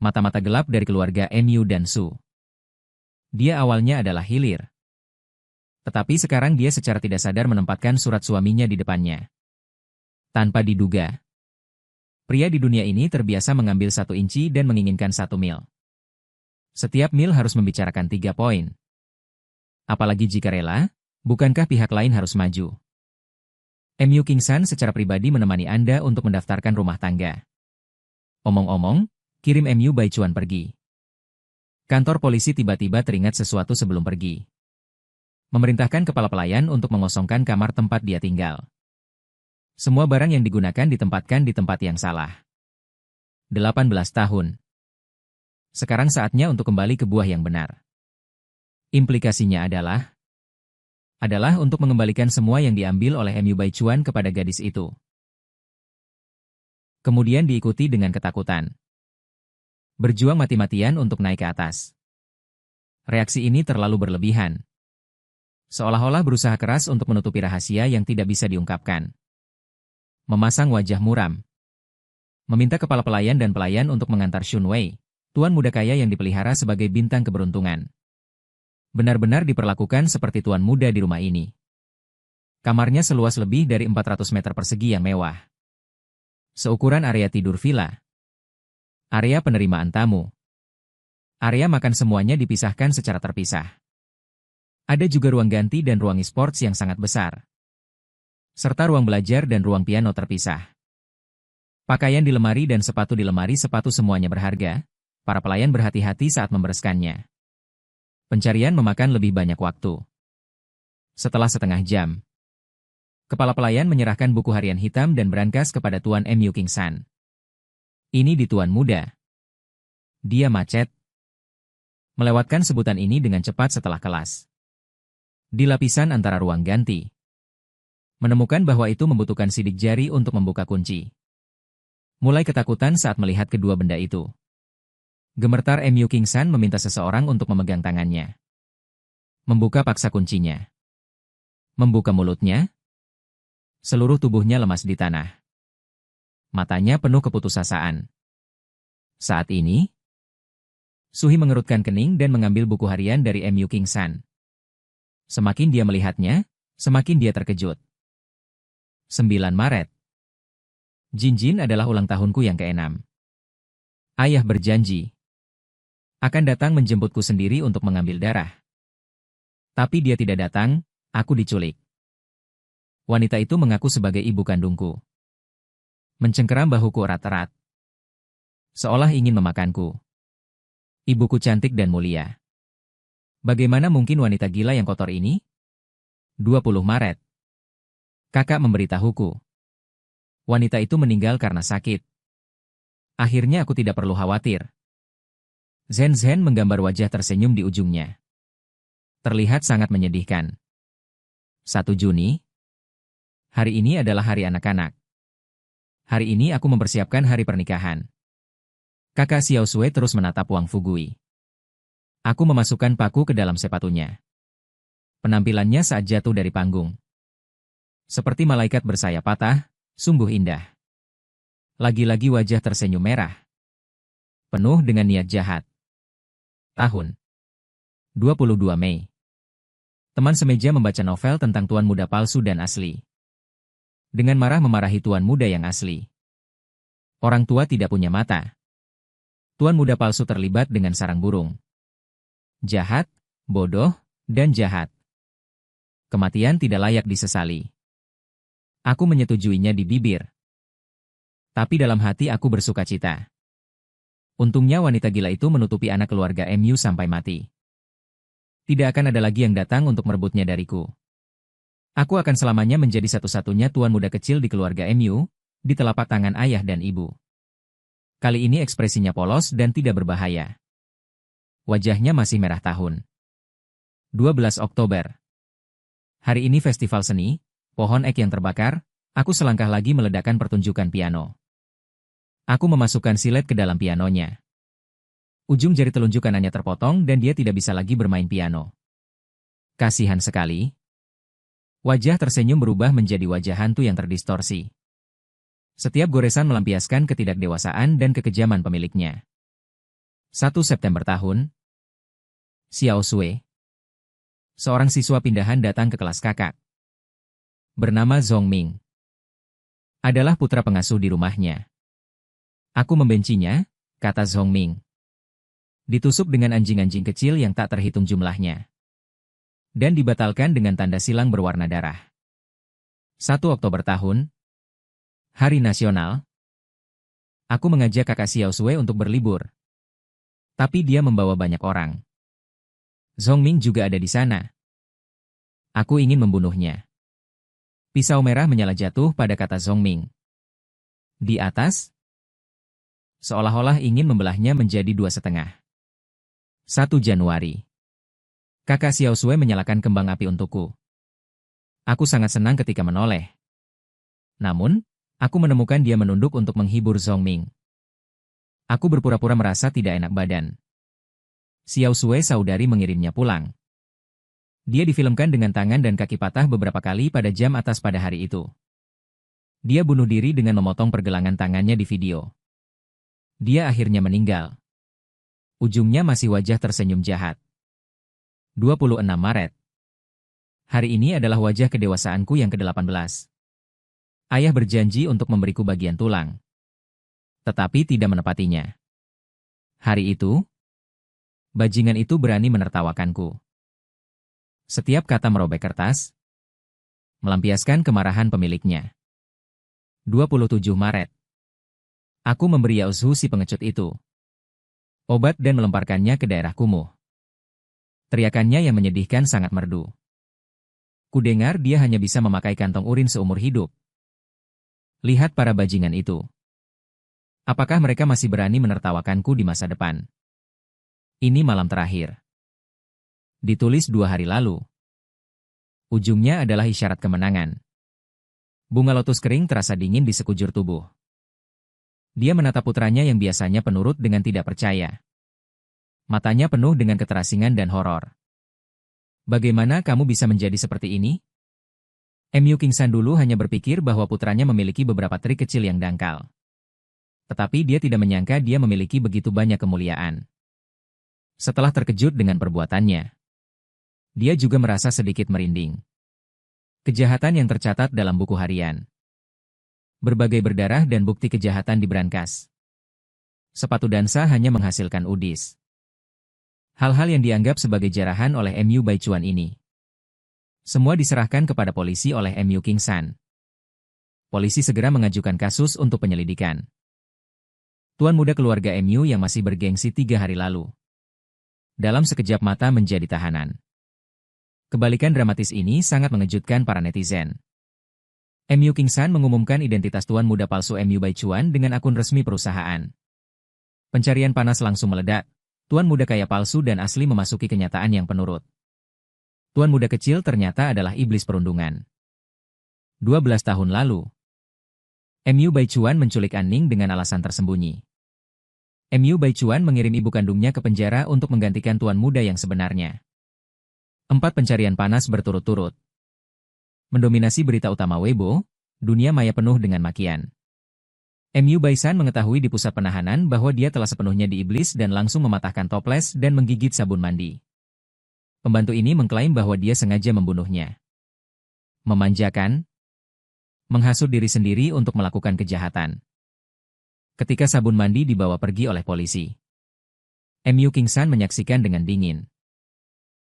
Mata-mata gelap dari keluarga MU dan Su. Dia awalnya adalah hilir. Tetapi sekarang dia secara tidak sadar menempatkan surat suaminya di depannya. Tanpa diduga. Pria di dunia ini terbiasa mengambil 1 inci dan menginginkan 1 mil. Setiap mil harus membicarakan 3 poin. Apalagi jika rela, bukankah pihak lain harus maju? MU Kingsan secara pribadi menemani Anda untuk mendaftarkan rumah tangga. Omong-omong, kirim MU Baichuan pergi. Kantor polisi tiba-tiba teringat sesuatu sebelum pergi. Memerintahkan kepala pelayan untuk mengosongkan kamar tempat dia tinggal. Semua barang yang digunakan ditempatkan di tempat yang salah. 18 tahun. Sekarang saatnya untuk kembali ke buah yang benar. Implikasinya adalah untuk mengembalikan semua yang diambil oleh MU Baichuan kepada gadis itu. Kemudian diikuti dengan ketakutan. Berjuang mati-matian untuk naik ke atas. Reaksi ini terlalu berlebihan. Seolah-olah berusaha keras untuk menutupi rahasia yang tidak bisa diungkapkan. Memasang wajah muram. Meminta kepala pelayan dan pelayan untuk mengantar Shun Wei, tuan muda kaya yang dipelihara sebagai bintang keberuntungan. Benar-benar diperlakukan seperti tuan muda di rumah ini. Kamarnya seluas lebih dari 400 meter persegi yang mewah. Seukuran area tidur villa. Area penerimaan tamu. Area makan semuanya dipisahkan secara terpisah. Ada juga ruang ganti dan ruang e-sports yang sangat besar. Serta ruang belajar dan ruang piano terpisah. Pakaian di lemari dan sepatu di lemari sepatu semuanya berharga. Para pelayan berhati-hati saat membereskannya. Pencarian memakan lebih banyak waktu. Setelah setengah jam, kepala pelayan menyerahkan buku harian hitam dan brankas kepada Tuan M. Yu King San. Ini di Tuan Muda. Dia macet. Melewatkan sebutan ini dengan cepat setelah kelas. Di lapisan antara ruang ganti. Menemukan bahwa itu membutuhkan sidik jari untuk membuka kunci. Mulai ketakutan saat melihat kedua benda itu. Gemetar M. Yu King San meminta seseorang untuk memegang tangannya. Membuka paksa kuncinya. Membuka mulutnya. Seluruh tubuhnya lemas di tanah. Matanya penuh keputusasaan. Saat ini, Suhi mengerutkan kening dan mengambil buku harian dari M. Yu King San. Semakin dia melihatnya, semakin dia terkejut. 9 Maret. Jinjin adalah ulang tahunku yang ke-6. Ayah berjanji akan datang menjemputku sendiri untuk mengambil darah. Tapi dia tidak datang, aku diculik. Wanita itu mengaku sebagai ibu kandungku. Mencengkeram bahuku erat-erat. Seolah ingin memakanku. Ibuku cantik dan mulia. Bagaimana mungkin wanita gila yang kotor ini? 20 Maret. Kakak memberitahuku. Wanita itu meninggal karena sakit. Akhirnya aku tidak perlu khawatir. Zhen Zhen menggambar wajah tersenyum di ujungnya. Terlihat sangat menyedihkan. 1 Juni. Hari ini adalah hari anak-anak. Hari ini aku mempersiapkan hari pernikahan. Kakak Xiao Sui terus menatap Wang Fugui. Aku memasukkan paku ke dalam sepatunya. Penampilannya saat jatuh dari panggung. Seperti malaikat bersayap patah, sungguh indah. Lagi-lagi wajah tersenyum merah. Penuh dengan niat jahat. Tahun 22 Mei. Teman semeja membaca novel tentang tuan muda palsu dan asli. Dengan marah memarahi tuan muda yang asli. Orang tua tidak punya mata. Tuan muda palsu terlibat dengan sarang burung. Jahat, bodoh, dan jahat. Kematian tidak layak disesali. Aku menyetujuinya di bibir. Tapi dalam hati aku bersukacita. Untungnya wanita gila itu menutupi anak keluarga MU sampai mati. Tidak akan ada lagi yang datang untuk merebutnya dariku. Aku akan selamanya menjadi satu-satunya tuan muda kecil di keluarga MU, di telapak tangan ayah dan ibu. Kali ini ekspresinya polos dan tidak berbahaya. Wajahnya masih merah tahun. 12 Oktober. Hari ini festival seni, pohon ek yang terbakar, aku selangkah lagi meledakkan pertunjukan piano. Aku memasukkan silet ke dalam pianonya. Ujung jari telunjuk kanannya terpotong dan dia tidak bisa lagi bermain piano. Kasihan sekali. Wajah tersenyum berubah menjadi wajah hantu yang terdistorsi. Setiap goresan melampiaskan ketidakdewasaan dan kekejaman pemiliknya. 1 September tahun. Xiao Sui. Seorang siswa pindahan datang ke kelas kakak. Bernama Zhong Ming. Adalah putra pengasuh di rumahnya. Aku membencinya, kata Zhong Ming. Ditusuk dengan anjing-anjing kecil yang tak terhitung jumlahnya. Dan dibatalkan dengan tanda silang berwarna darah. 1 Oktober tahun. Hari Nasional. Aku mengajak kakak Xiao Sui untuk berlibur. Tapi dia membawa banyak orang. Zhong Ming juga ada di sana. Aku ingin membunuhnya. Pisau merah menyala jatuh pada kata Zhong Ming. Di atas, seolah-olah ingin membelahnya menjadi 2,5. 1 Januari. Kakak Xiao Sui menyalakan kembang api untukku. Aku sangat senang ketika menoleh. Namun, aku menemukan dia menunduk untuk menghibur Zhong Ming. Aku berpura-pura merasa tidak enak badan. Xiao Sui saudari mengirimnya pulang. Dia difilmkan dengan tangan dan kaki patah beberapa kali pada jam atas pada hari itu. Dia bunuh diri dengan memotong pergelangan tangannya di video. Dia akhirnya meninggal. Ujungnya masih wajah tersenyum jahat. 26 Maret. Hari ini adalah wajah kedewasaanku yang ke-18. Ayah berjanji untuk memberiku bagian tulang. Tetapi tidak menepatinya. Hari itu, bajingan itu berani menertawakanku. Setiap kata merobek kertas, melampiaskan kemarahan pemiliknya. 27 Maret. Aku memberi Yaozhu si pengecut itu obat dan melemparkannya ke daerah kumuh. Teriakannya yang menyedihkan sangat merdu. Kudengar dia hanya bisa memakai kantong urin seumur hidup. Lihat para bajingan itu. Apakah mereka masih berani menertawakanku di masa depan? Ini malam terakhir. Ditulis 2 hari lalu. Ujungnya adalah isyarat kemenangan. Bunga lotus kering terasa dingin di sekujur tubuh. Dia menatap putranya yang biasanya penurut dengan tidak percaya. Matanya penuh dengan keterasingan dan horor. Bagaimana kamu bisa menjadi seperti ini? Mu Kingsan dulu hanya berpikir bahwa putranya memiliki beberapa trik kecil yang dangkal. Tetapi dia tidak menyangka dia memiliki begitu banyak kemuliaan. Setelah terkejut dengan perbuatannya, dia juga merasa sedikit merinding. Kejahatan yang tercatat dalam buku harian. Berbagai berdarah dan bukti kejahatan di brankas. Sepatu dansa hanya menghasilkan udis. Hal-hal yang dianggap sebagai jarahan oleh Mu Baichuan ini. Semua diserahkan kepada polisi oleh Mu Kingsan. Polisi segera mengajukan kasus untuk penyelidikan. Tuan muda keluarga Mu yang masih bergengsi 3 hari lalu. Dalam sekejap mata menjadi tahanan. Kebalikan dramatis ini sangat mengejutkan para netizen. Mu Kingsan mengumumkan identitas tuan muda palsu Mu Baichuan dengan akun resmi perusahaan. Pencarian panas langsung meledak. Tuan muda kaya palsu dan asli memasuki kenyataan yang penurut. Tuan muda kecil ternyata adalah iblis perundungan. 12 tahun lalu, Mu Baichuan menculik Anning dengan alasan tersembunyi. Mu Baichuan mengirim ibu kandungnya ke penjara untuk menggantikan tuan muda yang sebenarnya. 4 pencarian panas berturut-turut. Mendominasi berita utama Weibo, dunia maya penuh dengan makian. Mu Baisan mengetahui di pusat penahanan bahwa dia telah sepenuhnya diiblis dan langsung mematahkan toples dan menggigit sabun mandi. Pembantu ini mengklaim bahwa dia sengaja membunuhnya. Memanjakan, menghasut diri sendiri untuk melakukan kejahatan. Ketika sabun mandi dibawa pergi oleh polisi, Mu Kingsan menyaksikan dengan dingin.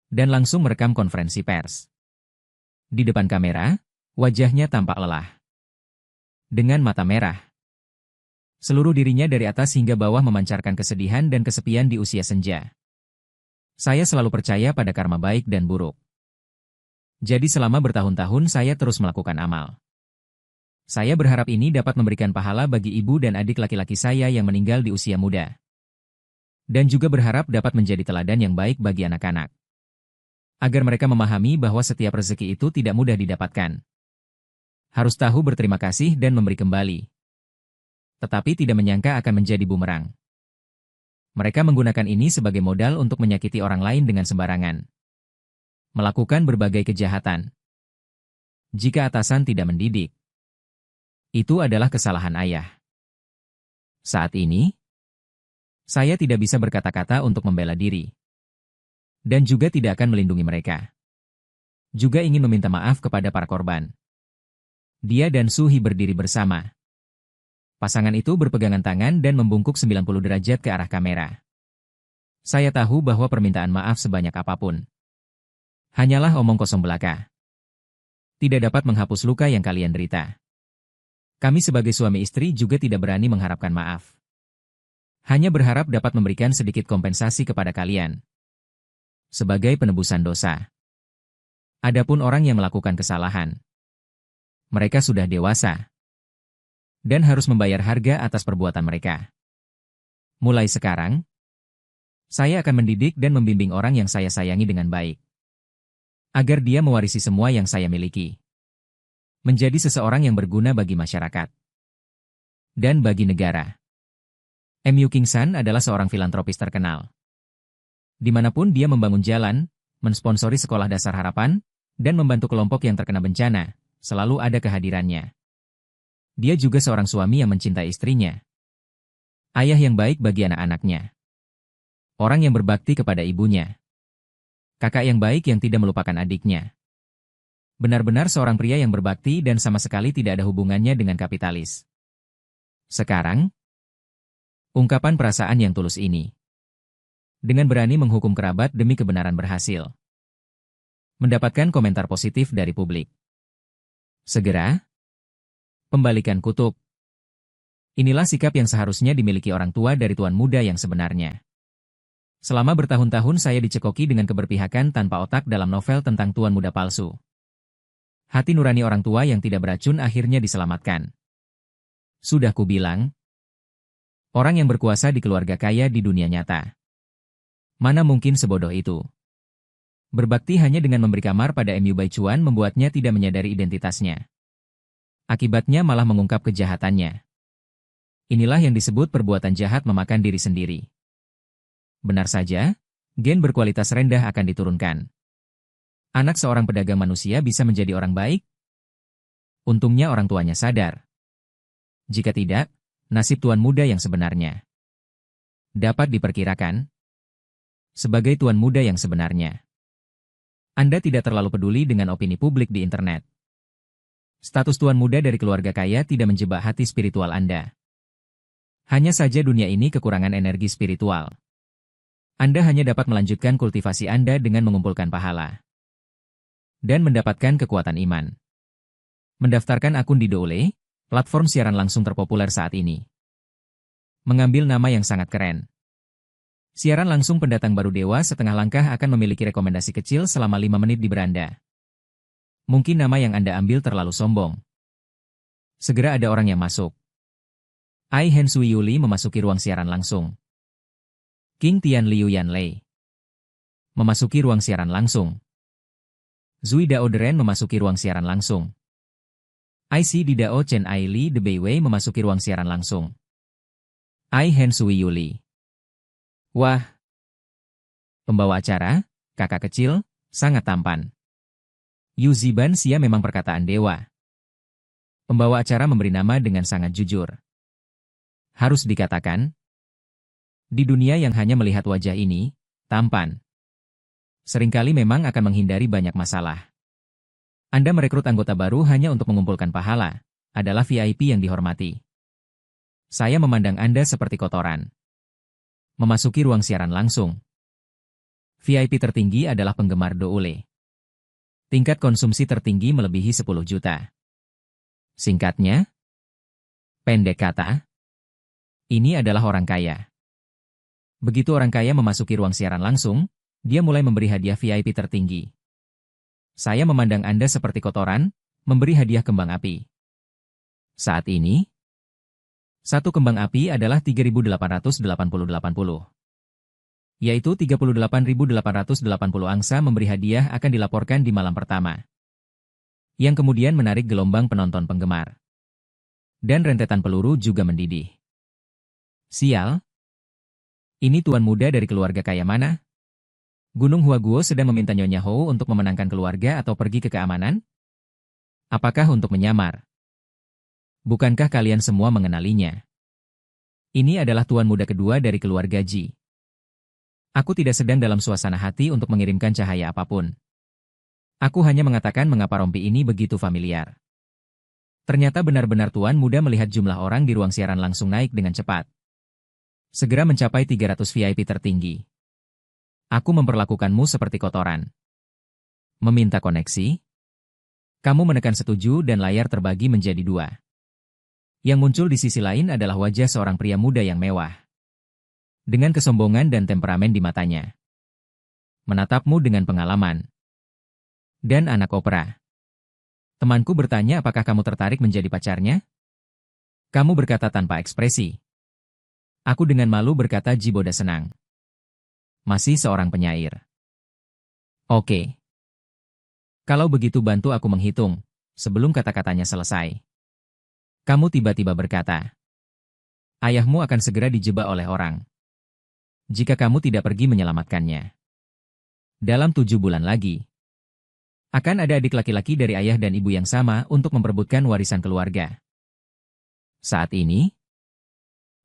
Dan langsung merekam konferensi pers. Di depan kamera, wajahnya tampak lelah. Dengan mata merah. Seluruh dirinya dari atas hingga bawah memancarkan kesedihan dan kesepian di usia senja. Saya selalu percaya pada karma baik dan buruk. Jadi selama bertahun-tahun saya terus melakukan amal. Saya berharap ini dapat memberikan pahala bagi ibu dan adik laki-laki saya yang meninggal di usia muda. Dan juga berharap dapat menjadi teladan yang baik bagi anak-anak. Agar mereka memahami bahwa setiap rezeki itu tidak mudah didapatkan. Harus tahu berterima kasih dan memberi kembali. Tetapi tidak menyangka akan menjadi bumerang. Mereka menggunakan ini sebagai modal untuk menyakiti orang lain dengan sembarangan. Melakukan berbagai kejahatan. Jika atasan tidak mendidik, itu adalah kesalahan ayah. Saat ini, saya tidak bisa berkata-kata untuk membela diri. Dan juga tidak akan melindungi mereka. Juga ingin meminta maaf kepada para korban. Dia dan Suhi berdiri bersama. Pasangan itu berpegangan tangan dan membungkuk 90 derajat ke arah kamera. Saya tahu bahwa permintaan maaf sebanyak apapun hanyalah omong kosong belaka. Tidak dapat menghapus luka yang kalian derita. Kami sebagai suami istri juga tidak berani mengharapkan maaf. Hanya berharap dapat memberikan sedikit kompensasi kepada kalian. Sebagai penebusan dosa. Adapun orang yang melakukan kesalahan, mereka sudah dewasa dan harus membayar harga atas perbuatan mereka. Mulai sekarang, saya akan mendidik dan membimbing orang yang saya sayangi dengan baik. Agar dia mewarisi semua yang saya miliki. Menjadi seseorang yang berguna bagi masyarakat. Dan bagi negara. Mu Kingsan adalah seorang filantropis terkenal. Dimanapun dia membangun jalan, mensponsori sekolah dasar harapan, dan membantu kelompok yang terkena bencana, selalu ada kehadirannya. Dia juga seorang suami yang mencintai istrinya. Ayah yang baik bagi anak-anaknya. Orang yang berbakti kepada ibunya. Kakak yang baik yang tidak melupakan adiknya. Benar-benar seorang pria yang berbakti dan sama sekali tidak ada hubungannya dengan kapitalis. Sekarang, ungkapan perasaan yang tulus ini. Dengan berani menghukum kerabat demi kebenaran berhasil. Mendapatkan komentar positif dari publik. Segera, pembalikan kutub. Inilah sikap yang seharusnya dimiliki orang tua dari tuan muda yang sebenarnya. Selama bertahun-tahun saya dicekoki dengan keberpihakan tanpa otak dalam novel tentang tuan muda palsu. Hati nurani orang tua yang tidak beracun akhirnya diselamatkan. Sudah kubilang, orang yang berkuasa di keluarga kaya di dunia nyata. Mana mungkin sebodoh itu? Berbakti hanya dengan memberi kamar pada Mu Baichuan membuatnya tidak menyadari identitasnya. Akibatnya malah mengungkap kejahatannya. Inilah yang disebut perbuatan jahat memakan diri sendiri. Benar saja, gen berkualitas rendah akan diturunkan. Anak seorang pedagang manusia bisa menjadi orang baik? Untungnya orang tuanya sadar. Jika tidak, nasib tuan muda yang sebenarnya dapat diperkirakan. Sebagai tuan muda yang sebenarnya, Anda tidak terlalu peduli dengan opini publik di internet. Status tuan muda dari keluarga kaya tidak menjebak hati spiritual Anda. Hanya saja dunia ini kekurangan energi spiritual. Anda hanya dapat melanjutkan kultivasi Anda dengan mengumpulkan pahala dan mendapatkan kekuatan iman. Mendaftarkan akun di Double, platform siaran langsung terpopuler saat ini. Mengambil nama yang sangat keren. Siaran langsung pendatang baru dewa setengah langkah akan memiliki rekomendasi kecil selama 5 menit di beranda. Mungkin nama yang Anda ambil terlalu sombong. Segera ada orang yang masuk. Ai Hen Sui Yuli memasuki ruang siaran langsung. King Tian Liu Yanlei memasuki ruang siaran langsung. Zui Dao Deren memasuki ruang siaran langsung. IC Di Dao Chen Ai Li De Beiwei memasuki ruang siaran langsung. Ai Hen Sui Yuli. Wah. Pembawa acara, kakak kecil, sangat tampan. Yu Ziban Xia memang perkataan dewa. Pembawa acara memberi nama dengan sangat jujur. Harus dikatakan, di dunia yang hanya melihat wajah ini, tampan, seringkali memang akan menghindari banyak masalah. Anda merekrut anggota baru hanya untuk mengumpulkan pahala, adalah VIP yang dihormati. Saya memandang Anda seperti kotoran. Memasuki ruang siaran langsung. VIP tertinggi adalah penggemar Double. Tingkat konsumsi tertinggi melebihi 10 juta. Singkatnya, pendek kata, ini adalah orang kaya. Begitu orang kaya memasuki ruang siaran langsung, dia mulai memberi hadiah VIP tertinggi. Saya memandang Anda seperti kotoran, memberi hadiah kembang api. Saat ini, satu kembang api adalah 3.880, yaitu 38.880 angsa memberi hadiah akan dilaporkan di malam pertama, yang kemudian menarik gelombang penonton penggemar. Dan rentetan peluru juga mendidih. Sial. Ini tuan muda dari keluarga kaya mana? Gunung Huaguo sedang meminta Nyonya Hou untuk memenangkan keluarga atau pergi ke keamanan? Apakah untuk menyamar? Bukankah kalian semua mengenalinya? Ini adalah tuan muda kedua dari keluarga Ji. Aku tidak sedang dalam suasana hati untuk mengirimkan cahaya apapun. Aku hanya mengatakan mengapa rompi ini begitu familiar. Ternyata benar-benar tuan muda melihat jumlah orang di ruang siaran langsung naik dengan cepat. Segera mencapai 300 VIP tertinggi. Aku memperlakukanmu seperti kotoran. Meminta koneksi? Kamu menekan setuju dan layar terbagi menjadi 2. Yang muncul di sisi lain adalah wajah seorang pria muda yang mewah. Dengan kesombongan dan temperamen di matanya. Menatapmu dengan pengalaman. Dan anak opera. Temanku bertanya apakah kamu tertarik menjadi pacarnya? Kamu berkata tanpa ekspresi. Aku dengan malu berkata Jiboda senang. Masih seorang penyair. Oke. Kalau begitu bantu aku menghitung, sebelum kata-katanya selesai. Kamu tiba-tiba berkata, ayahmu akan segera dijebak oleh orang. Jika kamu tidak pergi menyelamatkannya. Dalam 7 bulan lagi. Akan ada adik laki-laki dari ayah dan ibu yang sama untuk memperebutkan warisan keluarga. Saat ini,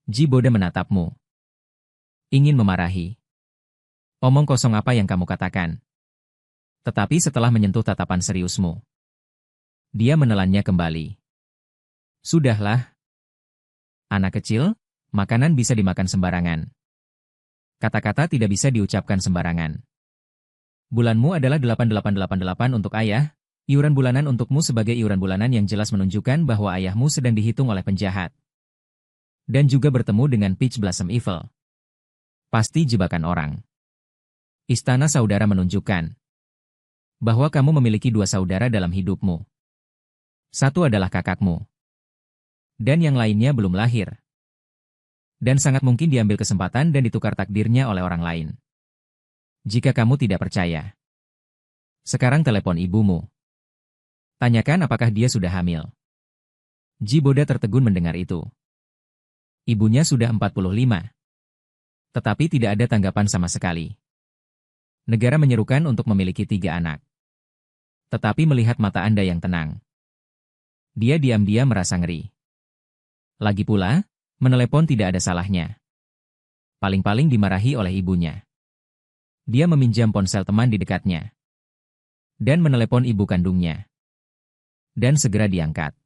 Jiboda menatapmu. Ingin memarahi. Omong kosong apa yang kamu katakan? Tetapi setelah menyentuh tatapan seriusmu, dia menelannya kembali. Sudahlah. Anak kecil, makanan bisa dimakan sembarangan. Kata-kata tidak bisa diucapkan sembarangan. Bulanmu adalah 8888 untuk ayah, iuran bulanan untukmu sebagai iuran bulanan yang jelas menunjukkan bahwa ayahmu sedang dihitung oleh penjahat. Dan juga bertemu dengan Peach Blossom Evil. Pasti jebakan orang. Istana saudara menunjukkan bahwa kamu memiliki dua saudara dalam hidupmu. Satu adalah kakakmu. Dan yang lainnya belum lahir. Dan sangat mungkin diambil kesempatan dan ditukar takdirnya oleh orang lain. Jika kamu tidak percaya, sekarang telepon ibumu. Tanyakan apakah dia sudah hamil. Jiboda tertegun mendengar itu. Ibunya sudah 45. Tetapi tidak ada tanggapan sama sekali. Negara menyerukan untuk memiliki 3 anak. Tetapi melihat mata Anda yang tenang, dia diam-diam merasa ngeri. Lagi pula, menelepon tidak ada salahnya. Paling-paling dimarahi oleh ibunya. Dia meminjam ponsel teman di dekatnya. Dan menelepon ibu kandungnya. Dan segera diangkat.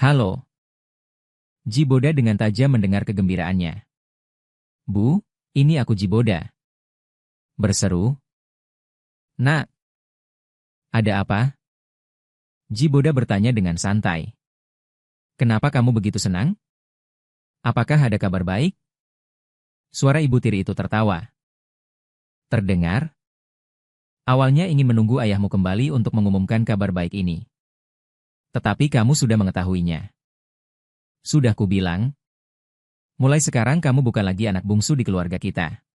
Halo. Jiboda dengan tajam mendengar kegembiraannya. Bu, ini aku Jiboda. Berseru. Nak. Ada apa? Jiboda bertanya dengan santai. Kenapa kamu begitu senang? Apakah ada kabar baik? Suara ibu tiri itu tertawa. Terdengar? Awalnya ingin menunggu ayahmu kembali untuk mengumumkan kabar baik ini. Tetapi kamu sudah mengetahuinya. Sudah kubilang. Mulai sekarang kamu bukan lagi anak bungsu di keluarga kita.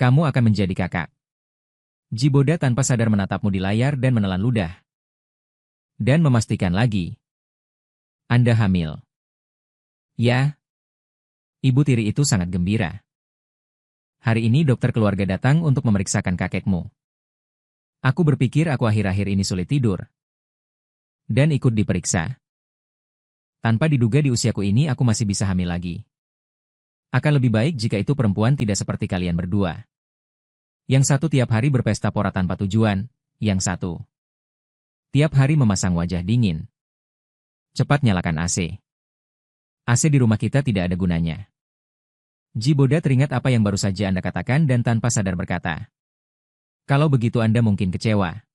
Kamu akan menjadi kakak. Jiboda tanpa sadar menatapmu di layar dan menelan ludah. Dan memastikan lagi. Anda hamil. Ya. Ibu tiri itu sangat gembira. Hari ini dokter keluarga datang untuk memeriksakan kakekmu. Aku berpikir aku akhir-akhir ini sulit tidur. Dan ikut diperiksa. Tanpa diduga di usiaku ini aku masih bisa hamil lagi. Akan lebih baik jika itu perempuan tidak seperti kalian berdua. Yang satu tiap hari berpesta pora tanpa tujuan, yang satu tiap hari memasang wajah dingin. Cepat nyalakan AC. AC di rumah kita tidak ada gunanya. Jiboda teringat apa yang baru saja Anda katakan dan tanpa sadar berkata. Kalau begitu Anda mungkin kecewa.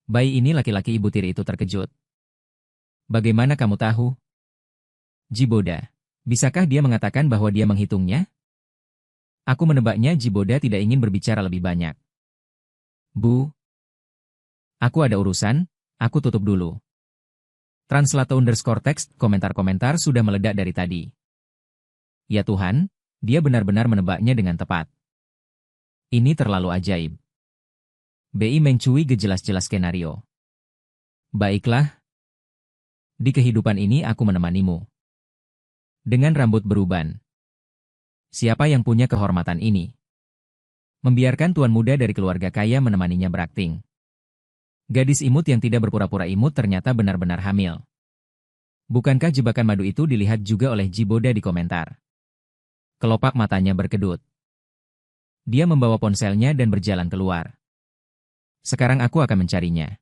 Bayi ini laki-laki ibu tiri itu terkejut. Bagaimana kamu tahu? Jiboda. Bisakah dia mengatakan bahwa dia menghitungnya? Aku menebaknya Jiboda tidak ingin berbicara lebih banyak. Bu. Aku ada urusan, aku tutup dulu. Translator_text, komentar-komentar sudah meledak dari tadi. Ya Tuhan, dia benar-benar menebaknya dengan tepat. Ini terlalu ajaib. BI mencui jelas-jelas skenario. Baiklah. Di kehidupan ini aku menemanimu. Dengan rambut beruban. Siapa yang punya kehormatan ini? Membiarkan tuan muda dari keluarga kaya menemaninya berakting. Gadis imut yang tidak berpura-pura imut ternyata benar-benar hamil. Bukankah jebakan madu itu dilihat juga oleh Jiboda di komentar? Kelopak matanya berkedut. Dia membawa ponselnya dan berjalan keluar. Sekarang aku akan mencarinya.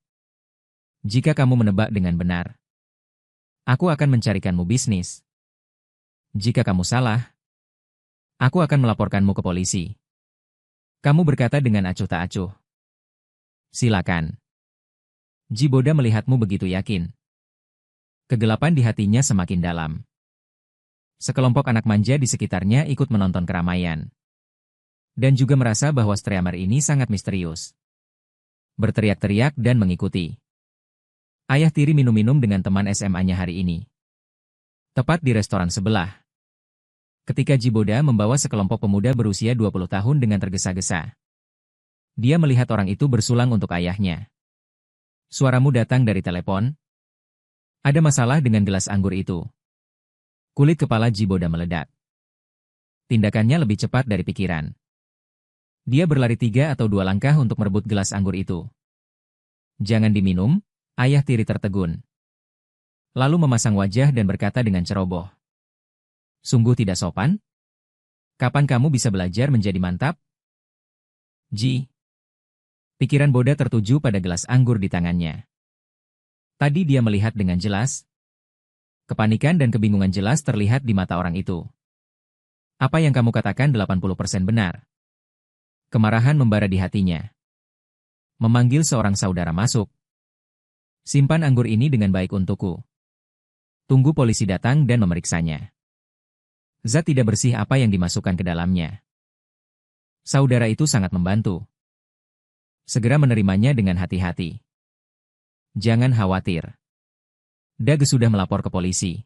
Jika kamu menebak dengan benar, aku akan mencarikanmu bisnis. Jika kamu salah, aku akan melaporkanmu ke polisi. Kamu berkata dengan acuh tak acuh. Silakan. Jiboda melihatmu begitu yakin. Kegelapan di hatinya semakin dalam. Sekelompok anak manja di sekitarnya ikut menonton keramaian. Dan juga merasa bahwa streamer ini sangat misterius. Berteriak-teriak dan mengikuti. Ayah tiri minum-minum dengan teman SMA-nya hari ini. Tepat di restoran sebelah. Ketika Jiboda membawa sekelompok pemuda berusia 20 tahun dengan tergesa-gesa. Dia melihat orang itu bersulang untuk ayahnya. Suaramu datang dari telepon. Ada masalah dengan gelas anggur itu. Kulit kepala Jiboda meledak. Tindakannya lebih cepat dari pikiran. Dia berlari 3 atau 2 langkah untuk merebut gelas anggur itu. Jangan diminum, ayah tiri tertegun. Lalu memasang wajah dan berkata dengan ceroboh. Sungguh tidak sopan? Kapan kamu bisa belajar menjadi mantap? Ji. Pikiran Boda tertuju pada gelas anggur di tangannya. Tadi dia melihat dengan jelas. Kepanikan dan kebingungan jelas terlihat di mata orang itu. Apa yang kamu katakan 80% benar. Kemarahan membara di hatinya. Memanggil seorang saudara masuk. Simpan anggur ini dengan baik untukku. Tunggu polisi datang dan memeriksanya. Zat tidak bersih apa yang dimasukkan ke dalamnya. Saudara itu sangat membantu. Segera menerimanya dengan hati-hati. Jangan khawatir. Dag sudah melapor ke polisi.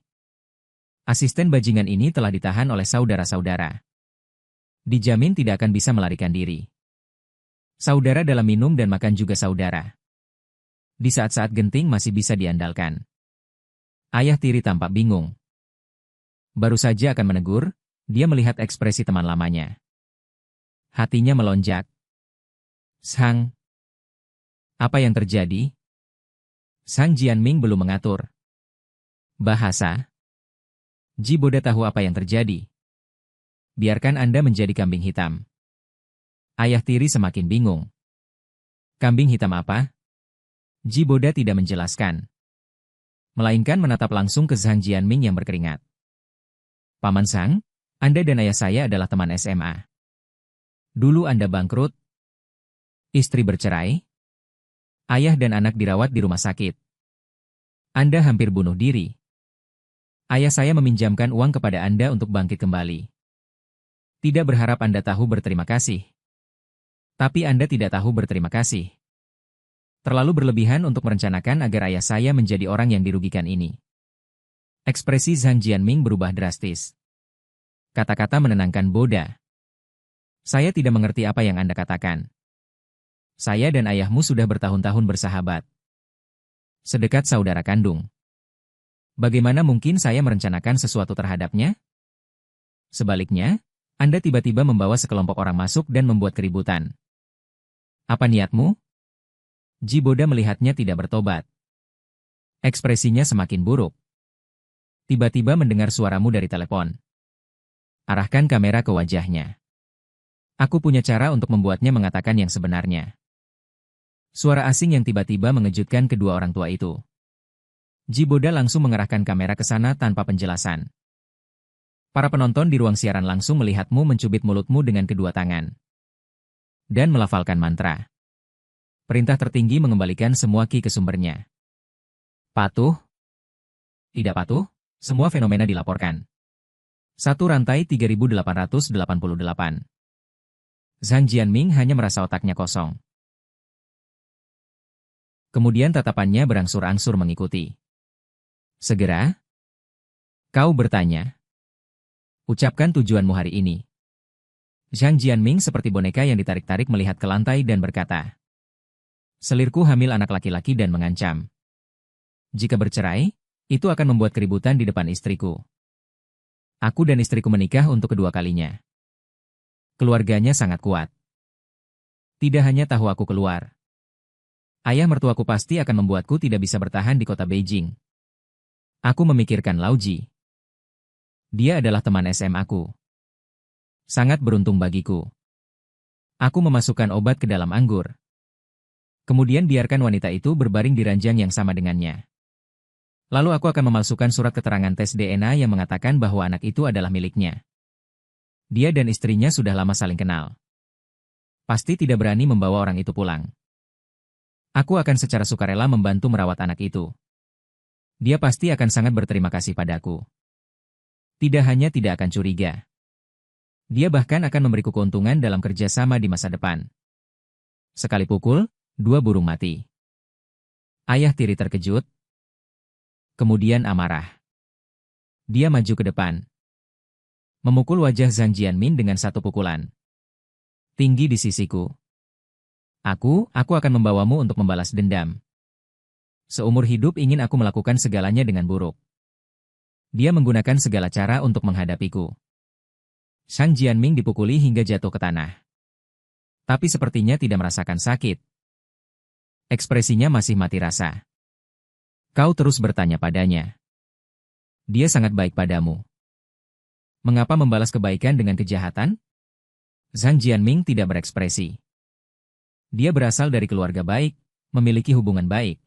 Asisten bajingan ini telah ditahan oleh saudara-saudara. Dijamin tidak akan bisa melarikan diri. Saudara dalam minum dan makan juga saudara. Di saat-saat genting masih bisa diandalkan. Ayah tiri tampak bingung. Baru saja akan menegur, dia melihat ekspresi teman lamanya. Hatinya melonjak. Sang. Apa yang terjadi? Sang Jianming belum mengatur. Bahasa. Ji Boda tahu apa yang terjadi. Biarkan Anda menjadi kambing hitam. Ayah tiri semakin bingung. Kambing hitam apa? Ji Boda tidak menjelaskan. Melainkan menatap langsung ke Zhang Jianming yang berkeringat. Paman Sang, Anda dan ayah saya adalah teman SMA. Dulu Anda bangkrut. Istri bercerai. Ayah dan anak dirawat di rumah sakit. Anda hampir bunuh diri. Ayah saya meminjamkan uang kepada Anda untuk bangkit kembali. Tidak berharap Anda tahu berterima kasih. Tapi Anda tidak tahu berterima kasih. Terlalu berlebihan untuk merencanakan agar ayah saya menjadi orang yang dirugikan ini. Ekspresi Zhang Jianming berubah drastis. Kata-kata menenangkan Boda. Saya tidak mengerti apa yang Anda katakan. Saya dan ayahmu sudah bertahun-tahun bersahabat. Sedekat saudara kandung. Bagaimana mungkin saya merencanakan sesuatu terhadapnya? Sebaliknya, Anda tiba-tiba membawa sekelompok orang masuk dan membuat keributan. Apa niatmu? Ji Boda melihatnya tidak bertobat. Ekspresinya semakin buruk. Tiba-tiba mendengar suaramu dari telepon. Arahkan kamera ke wajahnya. Aku punya cara untuk membuatnya mengatakan yang sebenarnya. Suara asing yang tiba-tiba mengejutkan kedua orang tua itu. Ji Boda langsung mengarahkan kamera ke sana tanpa penjelasan. Para penonton di ruang siaran langsung melihatmu mencubit mulutmu dengan kedua tangan. Dan melafalkan mantra. Perintah tertinggi mengembalikan semua ki ke sumbernya. Patuh? Tidak patuh? Semua fenomena dilaporkan. Satu rantai 3888. Zhang Jianming hanya merasa otaknya kosong. Kemudian tatapannya berangsur-angsur mengikuti. Segera, kau bertanya. Ucapkan tujuanmu hari ini. Zhang Jianming seperti boneka yang ditarik-tarik melihat ke lantai dan berkata. Selirku hamil anak laki-laki dan mengancam. Jika bercerai, itu akan membuat keributan di depan istriku. Aku dan istriku menikah untuk kedua kalinya. Keluarganya sangat kuat. Tidak hanya tahu aku keluar. Ayah mertuaku pasti akan membuatku tidak bisa bertahan di kota Beijing. Aku memikirkan Lauji. Dia adalah teman SMA-ku. Sangat beruntung bagiku. Aku memasukkan obat ke dalam anggur. Kemudian biarkan wanita itu berbaring di ranjang yang sama dengannya. Lalu aku akan memalsukan surat keterangan tes DNA yang mengatakan bahwa anak itu adalah miliknya. Dia dan istrinya sudah lama saling kenal. Pasti tidak berani membawa orang itu pulang. Aku akan secara sukarela membantu merawat anak itu. Dia pasti akan sangat berterima kasih padaku. Tidak hanya tidak akan curiga. Dia bahkan akan memberiku keuntungan dalam kerjasama di masa depan. Sekali pukul, dua burung mati. Ayah tiri terkejut. Kemudian amarah. Dia maju ke depan. Memukul wajah Zhang Jianming dengan satu pukulan. Tinggi di sisiku. Aku akan membawamu untuk membalas dendam. Seumur hidup ingin aku melakukan segalanya dengan buruk. Dia menggunakan segala cara untuk menghadapiku. Zhang Jianming dipukuli hingga jatuh ke tanah. Tapi sepertinya tidak merasakan sakit. Ekspresinya masih mati rasa. Kau terus bertanya padanya. Dia sangat baik padamu. Mengapa membalas kebaikan dengan kejahatan? Zhang Jianming tidak berekspresi. Dia berasal dari keluarga baik, memiliki hubungan baik.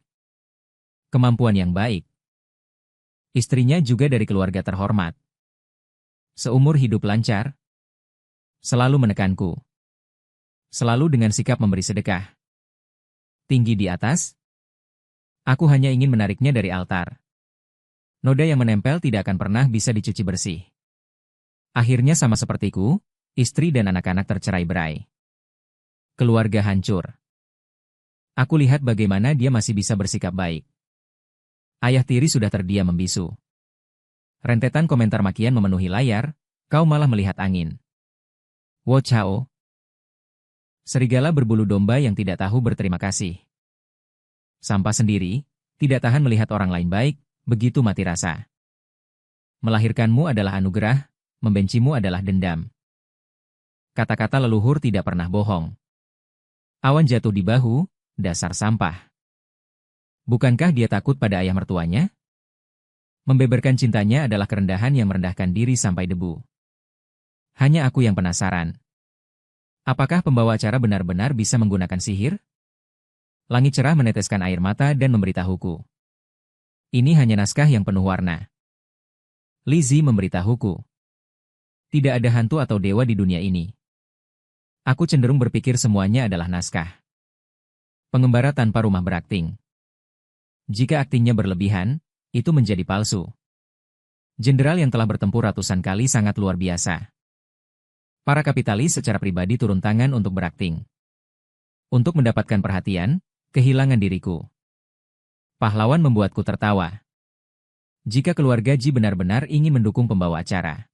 Kemampuan yang baik. Istrinya juga dari keluarga terhormat. Seumur hidup lancar. Selalu menekanku. Selalu dengan sikap memberi sedekah. Tinggi di atas. Aku hanya ingin menariknya dari altar. Noda yang menempel tidak akan pernah bisa dicuci bersih. Akhirnya sama sepertiku, istri dan anak-anak tercerai-berai. Keluarga hancur. Aku lihat bagaimana dia masih bisa bersikap baik. Ayah tiri sudah terdiam membisu. Rentetan komentar makian memenuhi layar, kau malah melihat angin. Wo Chao. Serigala berbulu domba yang tidak tahu berterima kasih. Sampah sendiri, tidak tahan melihat orang lain baik, begitu mati rasa. Melahirkanmu adalah anugerah, membencimu adalah dendam. Kata-kata leluhur tidak pernah bohong. Awan jatuh di bahu, dasar sampah. Bukankah dia takut pada ayah mertuanya? Membeberkan cintanya adalah kerendahan yang merendahkan diri sampai debu. Hanya aku yang penasaran. Apakah pembawa acara benar-benar bisa menggunakan sihir? Langit cerah meneteskan air mata dan memberitahuku. Ini hanya naskah yang penuh warna. Lizzie memberitahuku. Tidak ada hantu atau dewa di dunia ini. Aku cenderung berpikir semuanya adalah naskah. Pengembara tanpa rumah berakting. Jika aktingnya berlebihan, itu menjadi palsu. Jenderal yang telah bertempur ratusan kali sangat luar biasa. Para kapitalis secara pribadi turun tangan untuk berakting. Untuk mendapatkan perhatian, kehilangan diriku. Pahlawan membuatku tertawa. Jika keluarga Ji benar-benar ingin mendukung pembawa acara,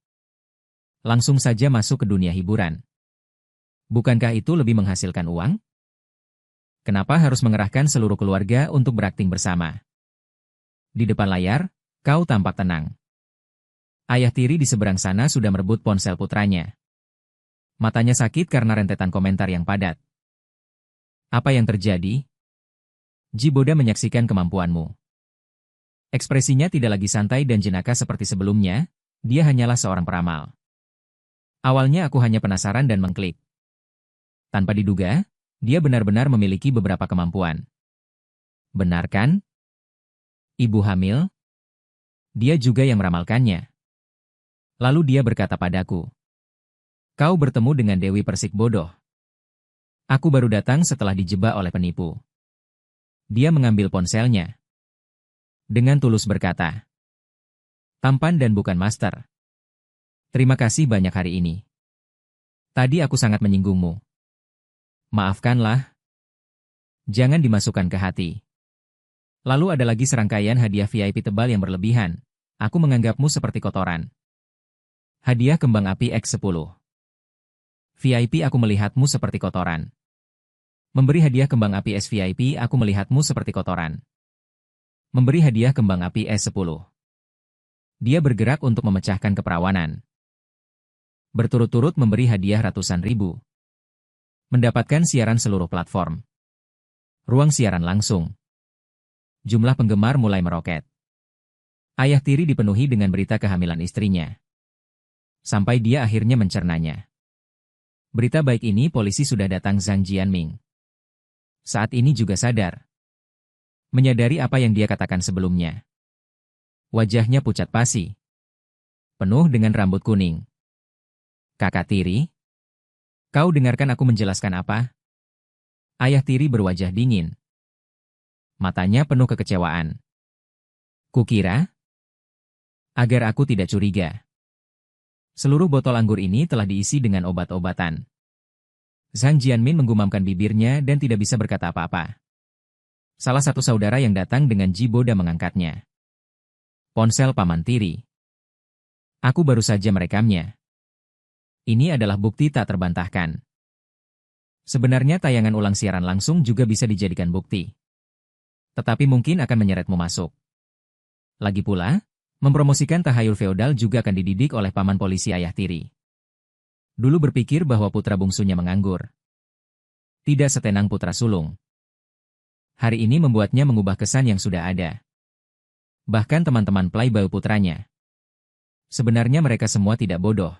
langsung saja masuk ke dunia hiburan. Bukankah itu lebih menghasilkan uang? Kenapa harus mengerahkan seluruh keluarga untuk berakting bersama? Di depan layar, kau tampak tenang. Ayah tiri di seberang sana sudah merebut ponsel putranya. Matanya sakit karena rentetan komentar yang padat. Apa yang terjadi? Jiboda menyaksikan kemampuanmu. Ekspresinya tidak lagi santai dan jenaka seperti sebelumnya, dia hanyalah seorang peramal. Awalnya aku hanya penasaran dan mengklik. Tanpa diduga, dia benar-benar memiliki beberapa kemampuan. Benar kan? Ibu hamil? Dia juga yang meramalkannya. Lalu dia berkata padaku, kau bertemu dengan Dewi Persik bodoh. Aku baru datang setelah dijebak oleh penipu. Dia mengambil ponselnya. Dengan tulus berkata, tampan dan bukan master. Terima kasih banyak hari ini. Tadi aku sangat menyinggungmu. Maafkanlah. Jangan dimasukkan ke hati. Lalu ada lagi serangkaian hadiah VIP tebal yang berlebihan. Aku menganggapmu seperti kotoran. Hadiah kembang api X10. VIP aku melihatmu seperti kotoran. Memberi hadiah kembang api SVIP aku melihatmu seperti kotoran. Memberi hadiah kembang api S10. Dia bergerak untuk memecahkan keperawanan. Berturut-turut memberi hadiah ratusan ribu. Mendapatkan siaran seluruh platform. Ruang siaran langsung. Jumlah penggemar mulai meroket. Ayah tiri dipenuhi dengan berita kehamilan istrinya. Sampai dia akhirnya mencernanya. Berita baik ini polisi sudah datang Zhang Jianming. Saat ini juga sadar. Menyadari apa yang dia katakan sebelumnya. Wajahnya pucat pasi. Penuh dengan rambut kuning. Kakak tiri? Kau dengarkan aku menjelaskan apa? Ayah tiri berwajah dingin. Matanya penuh kekecewaan. Kukira? Agar aku tidak curiga. Seluruh botol anggur ini telah diisi dengan obat-obatan. Zhang Jianmin menggumamkan bibirnya dan tidak bisa berkata apa-apa. Salah satu saudara yang datang dengan Jiboda mengangkatnya. Ponsel paman tiri. Aku baru saja merekamnya. Ini adalah bukti tak terbantahkan. Sebenarnya tayangan ulang siaran langsung juga bisa dijadikan bukti. Tetapi mungkin akan menyeretmu masuk. Lagi pula, mempromosikan tahayul feodal juga akan dididik oleh paman polisi ayah tiri. Dulu berpikir bahwa putra bungsunya menganggur. Tidak setenang putra sulung. Hari ini membuatnya mengubah kesan yang sudah ada. Bahkan teman-teman playboy putranya. Sebenarnya mereka semua tidak bodoh.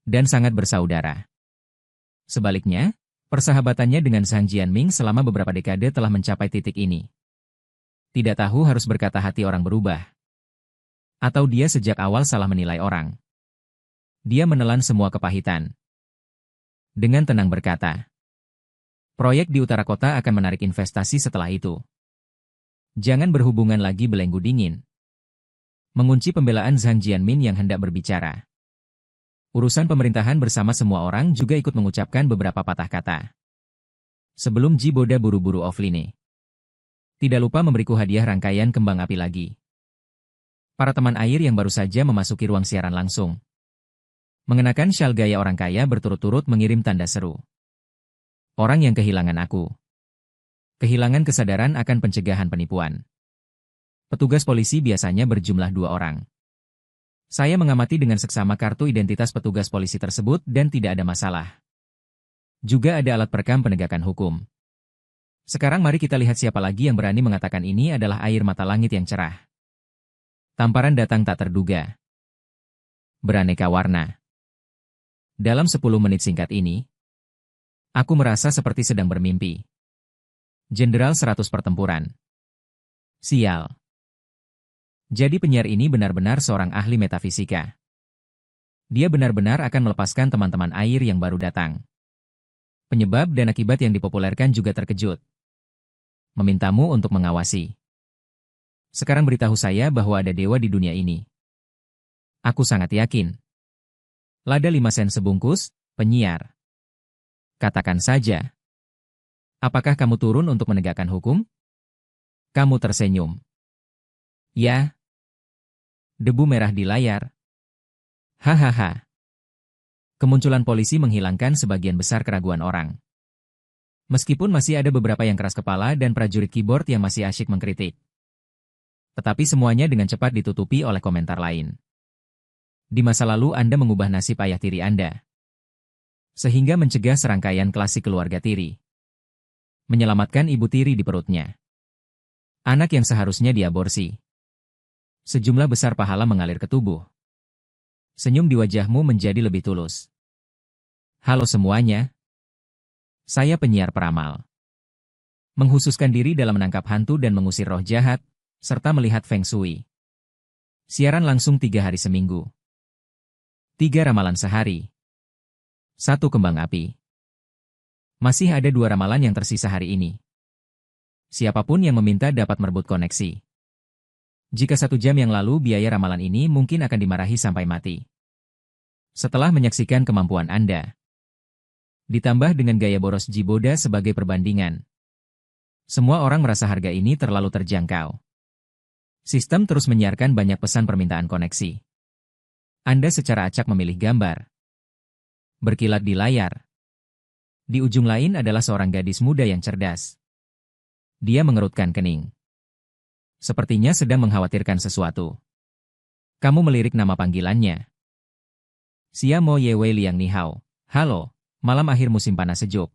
Dan sangat bersaudara. Sebaliknya, persahabatannya dengan Zhang Jianming selama beberapa dekade telah mencapai titik ini. Tidak tahu harus berkata hati orang berubah. Atau dia sejak awal salah menilai orang. Dia menelan semua kepahitan. Dengan tenang berkata, proyek di utara kota akan menarik investasi setelah itu. Jangan berhubungan lagi belenggu dingin. Mengunci pembelaan Zhang Jianmin yang hendak berbicara. Urusan pemerintahan bersama semua orang juga ikut mengucapkan beberapa patah kata. Sebelum Jiboda buru-buru offline. Tidak lupa memberiku hadiah rangkaian kembang api lagi. Para teman air yang baru saja memasuki ruang siaran langsung. Mengenakan syal gaya orang kaya berturut-turut mengirim tanda seru. Orang yang kehilangan aku. Kehilangan kesadaran akan pencegahan penipuan. Petugas polisi biasanya berjumlah 2 orang. Saya mengamati dengan seksama kartu identitas petugas polisi tersebut dan tidak ada masalah. Juga ada alat perekam penegakan hukum. Sekarang mari kita lihat siapa lagi yang berani mengatakan ini adalah air mata langit yang cerah. Tamparan datang tak terduga. Beraneka warna. Dalam 10 menit singkat ini, aku merasa seperti sedang bermimpi. Jenderal 100 pertempuran. Sial. Jadi penyiar ini benar-benar seorang ahli metafisika. Dia benar-benar akan melepaskan teman-teman air yang baru datang. Penyebab dan akibat yang dipopulerkan juga terkejut. Memintamu untuk mengawasi. Sekarang beritahu saya bahwa ada dewa di dunia ini. Aku sangat yakin. Lada 5 sen sebungkus, penyiar. Katakan saja. Apakah kamu turun untuk menegakkan hukum? Kamu tersenyum. Ya. Debu merah di layar. Hahaha. Kemunculan polisi menghilangkan sebagian besar keraguan orang. Meskipun masih ada beberapa yang keras kepala dan prajurit keyboard yang masih asyik mengkritik. Tetapi semuanya dengan cepat ditutupi oleh komentar lain. Di masa lalu Anda mengubah nasib ayah tiri Anda. Sehingga mencegah serangkaian klasik keluarga tiri. Menyelamatkan ibu tiri di perutnya. Anak yang seharusnya diaborsi. Sejumlah besar pahala mengalir ke tubuh. Senyum di wajahmu menjadi lebih tulus. Halo semuanya. Saya penyiar peramal. Menghususkan diri dalam menangkap hantu dan mengusir roh jahat, serta melihat Feng Shui. Siaran langsung 3 hari seminggu. 3 ramalan sehari. 1 kembang api. Masih ada 2 ramalan yang tersisa hari ini. Siapapun yang meminta dapat merebut koneksi. Jika 1 jam yang lalu biaya ramalan ini mungkin akan dimarahi sampai mati. Setelah menyaksikan kemampuan Anda. Ditambah dengan gaya boros Jiboda sebagai perbandingan. Semua orang merasa harga ini terlalu terjangkau. Sistem terus menyiarkan banyak pesan permintaan koneksi. Anda secara acak memilih gambar. Berkilat di layar. Di ujung lain adalah seorang gadis muda yang cerdas. Dia mengerutkan kening. Sepertinya sedang mengkhawatirkan sesuatu. Kamu melirik nama panggilannya. Xia Mo Yewe Liang Ni Hao. Halo, malam akhir musim panas sejuk.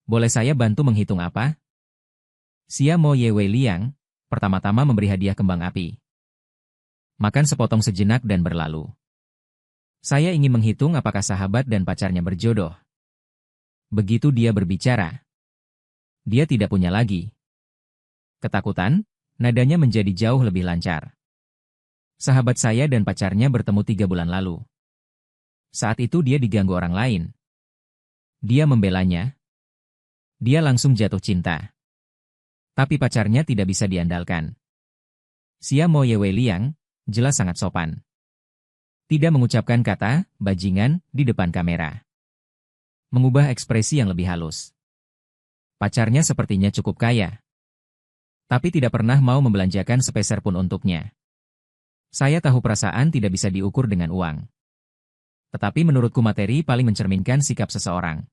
Boleh saya bantu menghitung apa? Xia Mo Yewe Liang, pertama-tama memberi hadiah kembang api. Makan sepotong sejenak dan berlalu. Saya ingin menghitung apakah sahabat dan pacarnya berjodoh. Begitu dia berbicara. Dia tidak punya lagi. Ketakutan, nadanya menjadi jauh lebih lancar. Sahabat saya dan pacarnya bertemu 3 bulan lalu. Saat itu dia diganggu orang lain. Dia membelanya. Dia langsung jatuh cinta. Tapi pacarnya tidak bisa diandalkan. Xia Mo Yewe Liang, jelas sangat sopan. Tidak mengucapkan kata, bajingan, di depan kamera. Mengubah ekspresi yang lebih halus. Pacarnya sepertinya cukup kaya. Tapi tidak pernah mau membelanjakan sepeser pun untuknya. Saya tahu perasaan tidak bisa diukur dengan uang. Tetapi menurutku materi paling mencerminkan sikap seseorang.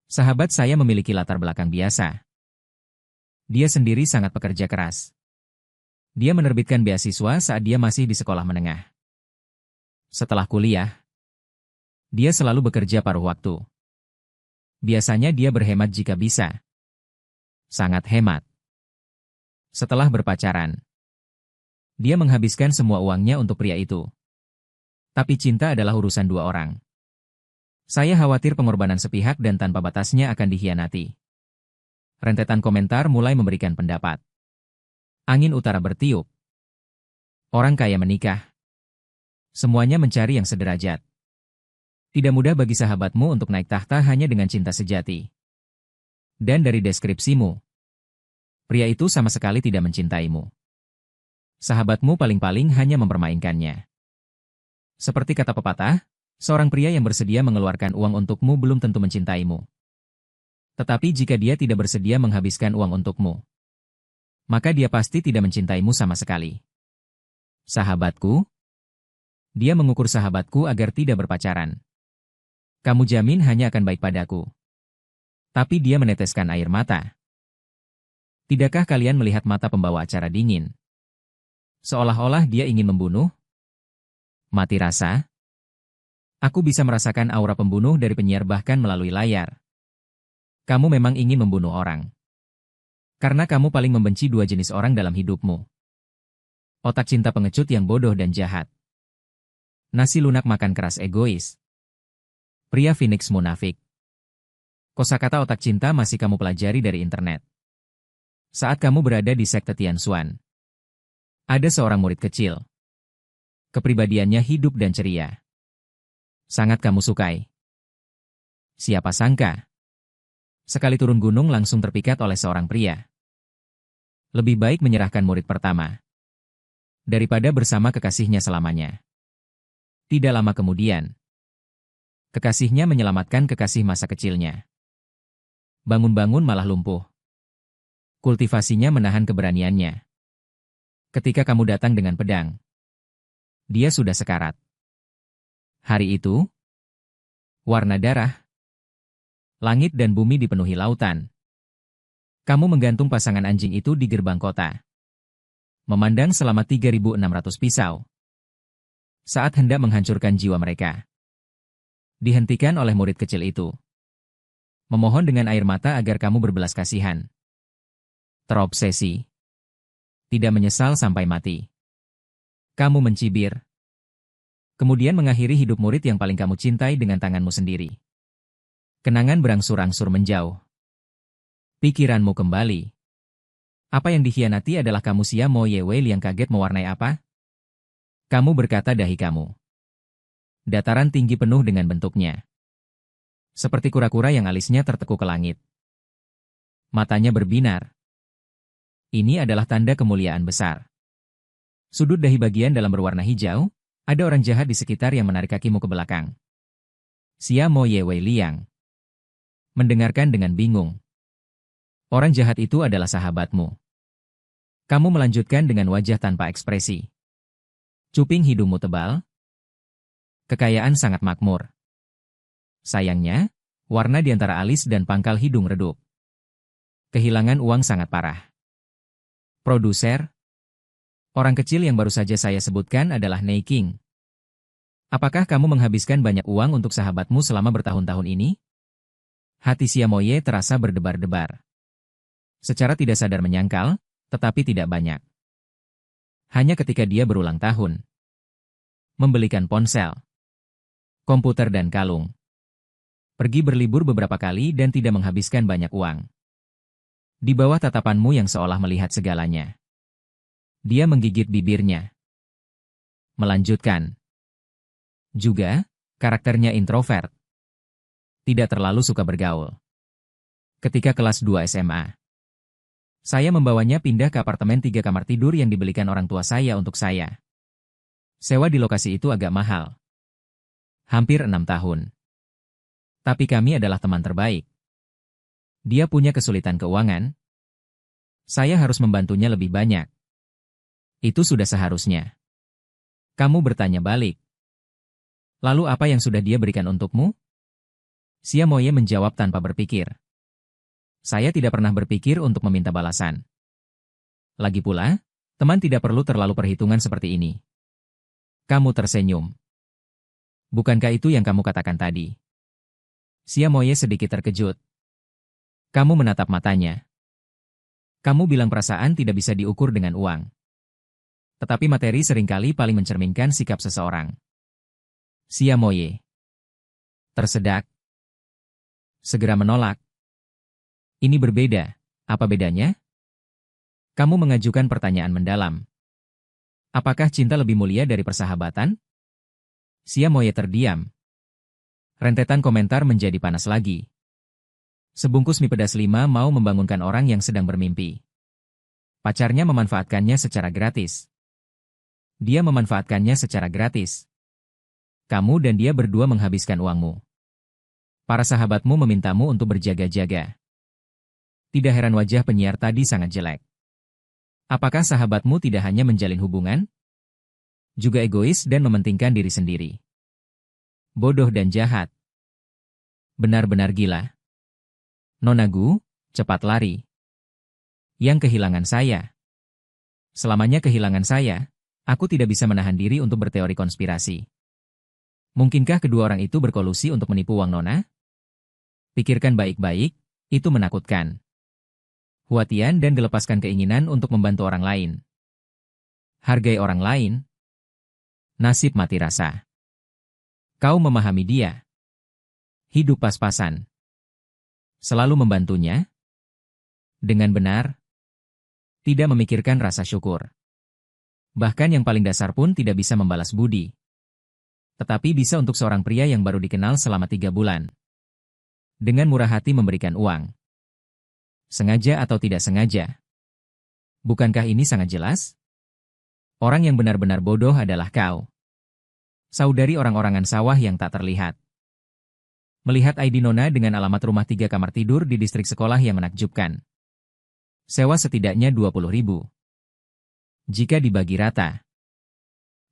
Sahabat saya memiliki latar belakang biasa. Dia sendiri sangat pekerja keras. Dia menerbitkan beasiswa saat dia masih di sekolah menengah. Setelah kuliah, dia selalu bekerja paruh waktu. Biasanya dia berhemat jika bisa. Sangat hemat. Setelah berpacaran, dia menghabiskan semua uangnya untuk pria itu. Tapi cinta adalah urusan 2 orang. Saya khawatir pengorbanan sepihak dan tanpa batasnya akan dikhianati. Rentetan komentar mulai memberikan pendapat. Angin utara bertiup. Orang kaya menikah. Semuanya mencari yang sederajat. Tidak mudah bagi sahabatmu untuk naik tahta hanya dengan cinta sejati. Dan dari deskripsimu, pria itu sama sekali tidak mencintaimu. Sahabatmu paling-paling hanya mempermainkannya. Seperti kata pepatah, seorang pria yang bersedia mengeluarkan uang untukmu belum tentu mencintaimu. Tetapi jika dia tidak bersedia menghabiskan uang untukmu, maka dia pasti tidak mencintaimu sama sekali. Sahabatku, dia mengukur sahabatku agar tidak berpacaran. Kamu jamin hanya akan baik padaku. Tapi dia meneteskan air mata. Tidakkah kalian melihat mata pembawa acara dingin? Seolah-olah dia ingin membunuh. Mati rasa. Aku bisa merasakan aura pembunuh dari penyiar bahkan melalui layar. Kamu memang ingin membunuh orang. Karena kamu paling membenci dua jenis orang dalam hidupmu. Otak cinta pengecut yang bodoh dan jahat. Nasi lunak makan keras egois. Pria Phoenix munafik. Kosakata otak cinta masih kamu pelajari dari internet. Saat kamu berada di sekte Tianxuan, ada seorang murid kecil. Kepribadiannya hidup dan ceria. Sangat kamu sukai. Siapa sangka? Sekali turun gunung langsung terpikat oleh seorang pria. Lebih baik menyerahkan murid pertama daripada bersama kekasihnya selamanya. Tidak lama kemudian, kekasihnya menyelamatkan kekasih masa kecilnya. Bangun-bangun malah lumpuh. Kultivasinya menahan keberaniannya. Ketika kamu datang dengan pedang, dia sudah sekarat. Hari itu, warna darah, langit dan bumi dipenuhi lautan. Kamu menggantung pasangan anjing itu di gerbang kota. Memandang selama 3.600 pisau. Saat hendak menghancurkan jiwa mereka, dihentikan oleh murid kecil itu. Memohon dengan air mata agar kamu berbelas kasihan. Terobsesi. Tidak menyesal sampai mati. Kamu mencibir. Kemudian mengakhiri hidup murid yang paling kamu cintai dengan tanganmu sendiri. Kenangan berangsur-angsur menjauh. Pikiranmu kembali. Apa yang dikhianati adalah kamu Xia Mo Yewei yang kaget mewarnai apa? Kamu berkata dahi kamu. Dataran tinggi penuh dengan bentuknya. Seperti kura-kura yang alisnya tertekuk ke langit. Matanya berbinar. Ini adalah tanda kemuliaan besar. Sudut dahi bagian dalam berwarna hijau, ada orang jahat di sekitar yang menarik kakimu ke belakang. Xia Mo Yewei Liang mendengarkan dengan bingung. Orang jahat itu adalah sahabatmu. Kamu melanjutkan dengan wajah tanpa ekspresi. Cuping hidungmu tebal. Kekayaan sangat makmur. Sayangnya, warna di antara alis dan pangkal hidung redup. Kehilangan uang sangat parah. Produser, orang kecil yang baru saja saya sebutkan adalah Nei King. Apakah kamu menghabiskan banyak uang untuk sahabatmu selama bertahun-tahun ini? Hati Xia Moye terasa berdebar-debar. Secara tidak sadar menyangkal, tetapi tidak banyak. Hanya ketika dia berulang tahun. Membelikan ponsel, komputer dan kalung. Pergi berlibur beberapa kali dan tidak menghabiskan banyak uang. Di bawah tatapanmu yang seolah melihat segalanya. Dia menggigit bibirnya. Melanjutkan. Juga, karakternya introvert. Tidak terlalu suka bergaul. Ketika kelas 2 SMA, saya membawanya pindah ke apartemen 3 kamar tidur yang dibelikan orang tua saya untuk saya. Sewa di lokasi itu agak mahal. Hampir 6 tahun. Tapi kami adalah teman terbaik. Dia punya kesulitan keuangan. Saya harus membantunya lebih banyak. Itu sudah seharusnya. Kamu bertanya balik. Lalu apa yang sudah dia berikan untukmu? Xia Moye menjawab tanpa berpikir. Saya tidak pernah berpikir untuk meminta balasan. Lagi pula, teman tidak perlu terlalu perhitungan seperti ini. Kamu tersenyum. Bukankah itu yang kamu katakan tadi? Xia Moye sedikit terkejut. Kamu menatap matanya. Kamu bilang perasaan tidak bisa diukur dengan uang. Tetapi materi seringkali paling mencerminkan sikap seseorang. Xia Moye tersedak. Segera menolak. Ini berbeda. Apa bedanya? Kamu mengajukan pertanyaan mendalam. Apakah cinta lebih mulia dari persahabatan? Xia Moye terdiam. Rentetan komentar menjadi panas lagi. Sebungkus mie pedas 5 mau membangunkan orang yang sedang bermimpi. Pacarnya memanfaatkannya secara gratis. Dia memanfaatkannya secara gratis. Kamu dan dia berdua menghabiskan uangmu. Para sahabatmu memintamu untuk berjaga-jaga. Tidak heran wajah penyiar tadi sangat jelek. Apakah sahabatmu tidak hanya menjalin hubungan? Juga egois dan mementingkan diri sendiri. Bodoh dan jahat. Benar-benar gila. Nona Gu, cepat lari. Yang kehilangan saya. Selamanya kehilangan saya, aku tidak bisa menahan diri untuk berteori konspirasi. Mungkinkah kedua orang itu berkolusi untuk menipu Wang Nona? Pikirkan baik-baik, itu menakutkan. Huatian dan gelepaskan keinginan untuk membantu orang lain. Hargai orang lain. Nasib mati rasa. Kau memahami dia. Hidup pas-pasan. Selalu membantunya. Dengan benar. Tidak memikirkan rasa syukur. Bahkan yang paling dasar pun tidak bisa membalas budi. Tetapi bisa untuk seorang pria yang baru dikenal selama 3 bulan. Dengan murah hati memberikan uang. Sengaja atau tidak sengaja. Bukankah ini sangat jelas? Orang yang benar-benar bodoh adalah kau. Saudari orang-orangan sawah yang tak terlihat. Melihat ID Nona dengan alamat rumah 3 kamar tidur di distrik sekolah yang menakjubkan. Sewa setidaknya 20.000. Jika dibagi rata.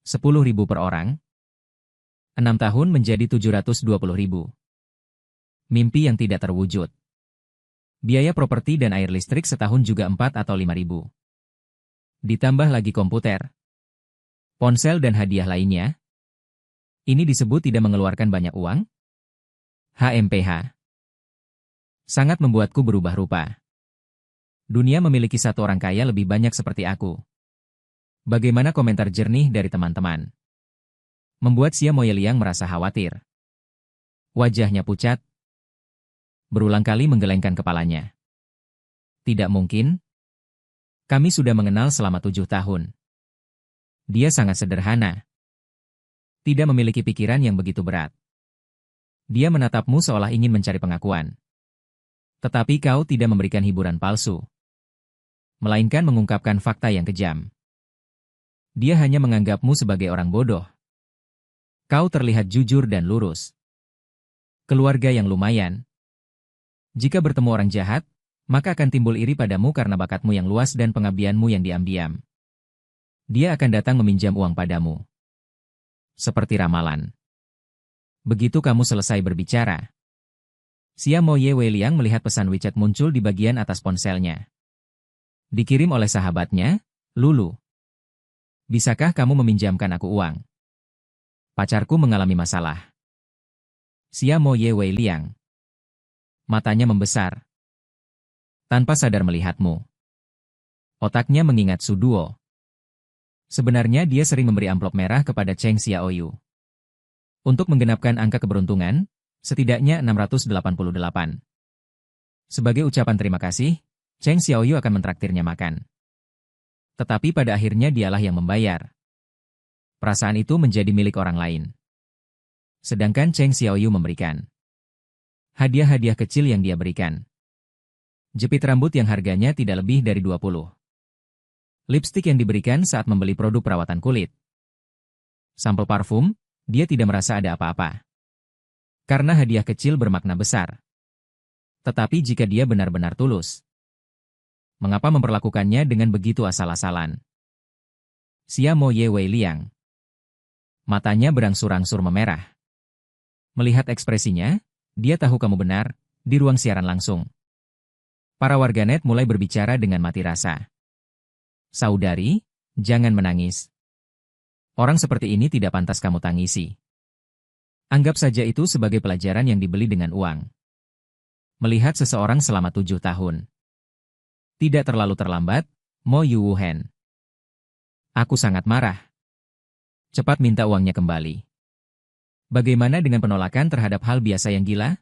10.000 per orang. 6 tahun menjadi 720.000. Mimpi yang tidak terwujud. Biaya properti dan air listrik setahun juga 4 atau 5.000. Ditambah lagi komputer, ponsel dan hadiah lainnya. Ini disebut tidak mengeluarkan banyak uang? HMPH. Sangat membuatku berubah rupa. Dunia memiliki satu orang kaya lebih banyak seperti aku. Bagaimana komentar jernih dari teman-teman? Membuat Xia Moyeliang merasa khawatir. Wajahnya pucat. Berulang kali menggelengkan kepalanya. Tidak mungkin. Kami sudah mengenal selama 7 tahun. Dia sangat sederhana. Tidak memiliki pikiran yang begitu berat. Dia menatapmu seolah ingin mencari pengakuan. Tetapi kau tidak memberikan hiburan palsu. Melainkan mengungkapkan fakta yang kejam. Dia hanya menganggapmu sebagai orang bodoh. Kau terlihat jujur dan lurus. Keluarga yang lumayan. Jika bertemu orang jahat, maka akan timbul iri padamu karena bakatmu yang luas dan pengabdianmu yang diam-diam. Dia akan datang meminjam uang padamu. Seperti ramalan. Begitu kamu selesai berbicara. Xia Moye Weiliang melihat pesan WeChat muncul di bagian atas ponselnya. Dikirim oleh sahabatnya, Lulu. Bisakah kamu meminjamkan aku uang? Pacarku mengalami masalah. Xia Moye Weiliang. Matanya membesar. Tanpa sadar melihatmu. Otaknya mengingat Suduo. Sebenarnya dia sering memberi amplop merah kepada Cheng Xiaoyu. Untuk menggenapkan angka keberuntungan, setidaknya 688. Sebagai ucapan terima kasih, Cheng Xiaoyu akan mentraktirnya makan. Tetapi pada akhirnya dialah yang membayar. Perasaan itu menjadi milik orang lain. Sedangkan Cheng Xiaoyu memberikan hadiah-hadiah kecil yang dia berikan. Jepit rambut yang harganya tidak lebih dari 20. Lipstik yang diberikan saat membeli produk perawatan kulit. Sampel parfum, dia tidak merasa ada apa-apa. Karena hadiah kecil bermakna besar. Tetapi jika dia benar-benar tulus, mengapa memperlakukannya dengan begitu asal-asalan? Xia Moye Weiliang. Matanya berangsur-angsur memerah. Melihat ekspresinya, dia tahu kamu benar, di ruang siaran langsung. Para warganet mulai berbicara dengan mati rasa. Saudari, jangan menangis. Orang seperti ini tidak pantas kamu tangisi. Anggap saja itu sebagai pelajaran yang dibeli dengan uang. Melihat seseorang selama 7 tahun. Tidak terlalu terlambat, Mo Yuwuhen. Aku sangat marah. Cepat minta uangnya kembali. Bagaimana dengan penolakan terhadap hal biasa yang gila?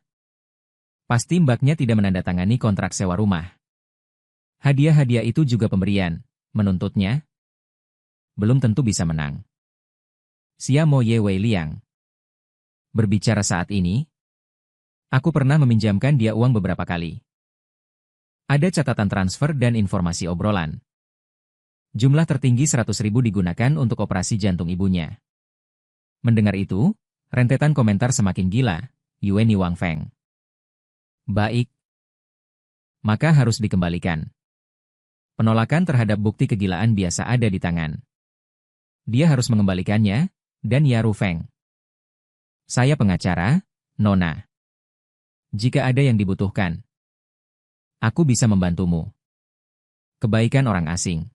Pasti mbaknya tidak menandatangani kontrak sewa rumah. Hadiah-hadiah itu juga pemberian, menuntutnya. Belum tentu bisa menang. Xia Moye Weiliang. Berbicara saat ini, aku pernah meminjamkan dia uang beberapa kali. Ada catatan transfer dan informasi obrolan. Jumlah tertinggi 100.000 digunakan untuk operasi jantung ibunya. Mendengar itu, Rentetan komentar semakin gila, Yueni Wang Feng. Baik. Maka harus dikembalikan. Penolakan terhadap bukti kegilaan biasa ada di tangan. Dia harus mengembalikannya, dan Yaru Feng. Saya pengacara, Nona. Jika ada yang dibutuhkan, aku bisa membantumu. Kebaikan orang asing.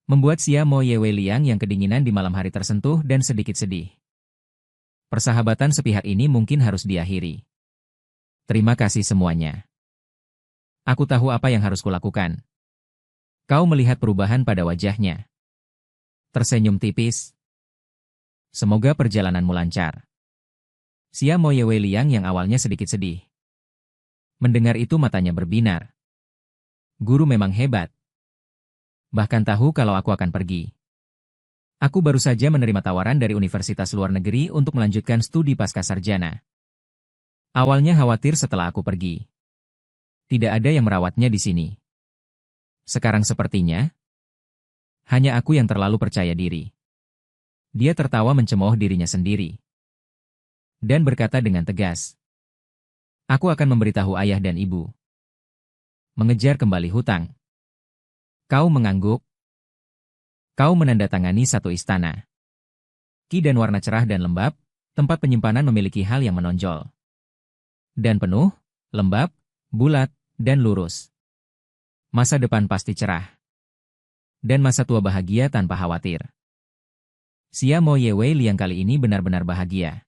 Membuat Xia Mo Yewe Liang yang kedinginan di malam hari tersentuh dan sedikit sedih. Persahabatan sepihak ini mungkin harus diakhiri. Terima kasih semuanya. Aku tahu apa yang harus kulakukan. Kau melihat perubahan pada wajahnya. Tersenyum tipis. Semoga perjalananmu lancar. Xia Mo Yewe Liang yang awalnya sedikit sedih. Mendengar itu matanya berbinar. Guru memang hebat. Bahkan tahu kalau aku akan pergi. Aku baru saja menerima tawaran dari universitas luar negeri untuk melanjutkan studi pasca sarjana. Awalnya khawatir setelah aku pergi. Tidak ada yang merawatnya di sini. Sekarang sepertinya, hanya aku yang terlalu percaya diri. Dia tertawa mencemooh dirinya sendiri. Dan berkata dengan tegas. Aku akan memberitahu ayah dan ibu. Mengejar kembali hutang. Kau mengangguk. Kau menandatangani satu istana. Ki dan warna cerah dan lembab, tempat penyimpanan memiliki hal yang menonjol. Dan penuh, lembab, bulat, dan lurus. Masa depan pasti cerah. Dan masa tua bahagia tanpa khawatir. Xia Mo Yewe Liang kali ini benar-benar bahagia.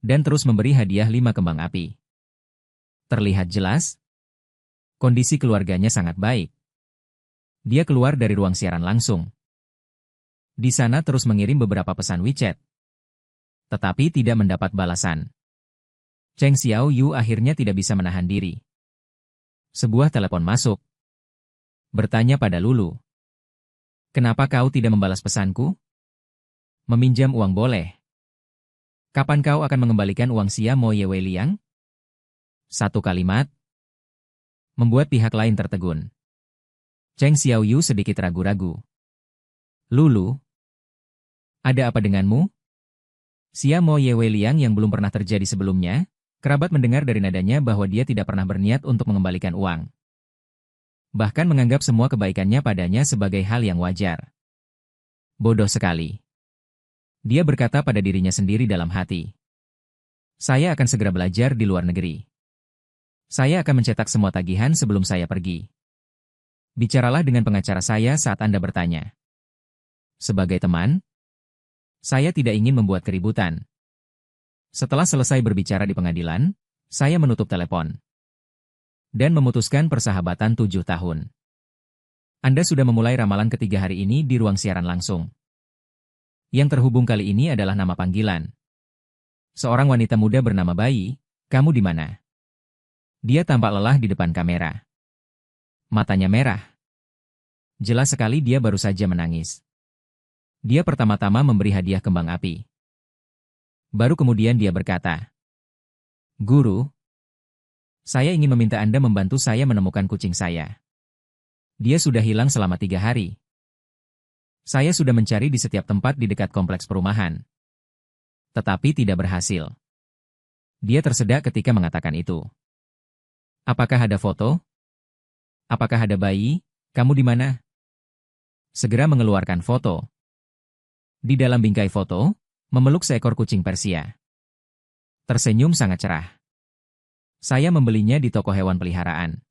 Dan terus memberi hadiah 5 kembang api. Terlihat jelas, kondisi keluarganya sangat baik. Dia keluar dari ruang siaran langsung. Di sana terus mengirim beberapa pesan WeChat. Tetapi tidak mendapat balasan. Cheng Xiao Yu akhirnya tidak bisa menahan diri. Sebuah telepon masuk. Bertanya pada Lulu. Kenapa kau tidak membalas pesanku? Meminjam uang boleh. Kapan kau akan mengembalikan uang Xia Mo Yewe Liang? Satu kalimat. Membuat pihak lain tertegun. Cheng Xiao Yu sedikit ragu-ragu. Lulu. Ada apa denganmu? Xia Mo Yewe Liang yang belum pernah terjadi sebelumnya, kerabat mendengar dari nadanya bahwa dia tidak pernah berniat untuk mengembalikan uang. Bahkan menganggap semua kebaikannya padanya sebagai hal yang wajar. Bodoh sekali. Dia berkata pada dirinya sendiri dalam hati. Saya akan segera belajar di luar negeri. Saya akan mencetak semua tagihan sebelum saya pergi. Bicaralah dengan pengacara saya saat Anda bertanya. Sebagai teman, saya tidak ingin membuat keributan. Setelah selesai berbicara di pengadilan, saya menutup telepon. Dan memutuskan persahabatan 7 tahun. Anda sudah memulai ramalan ketiga hari ini di ruang siaran langsung. Yang terhubung kali ini adalah nama panggilan. Seorang wanita muda bernama Bayi, kamu di mana? Dia tampak lelah di depan kamera. Matanya merah. Jelas sekali dia baru saja menangis. Dia pertama-tama memberi hadiah kembang api. Baru kemudian dia berkata, Guru, saya ingin meminta Anda membantu saya menemukan kucing saya. Dia sudah hilang selama 3 hari. Saya sudah mencari di setiap tempat di dekat kompleks perumahan. Tetapi tidak berhasil. Dia tersedak ketika mengatakan itu. Apakah ada foto? Apakah ada bayi? Kamu di mana? Segera mengeluarkan foto. Di dalam bingkai foto, memeluk seekor kucing Persia. Tersenyum sangat cerah. Saya membelinya di toko hewan peliharaan.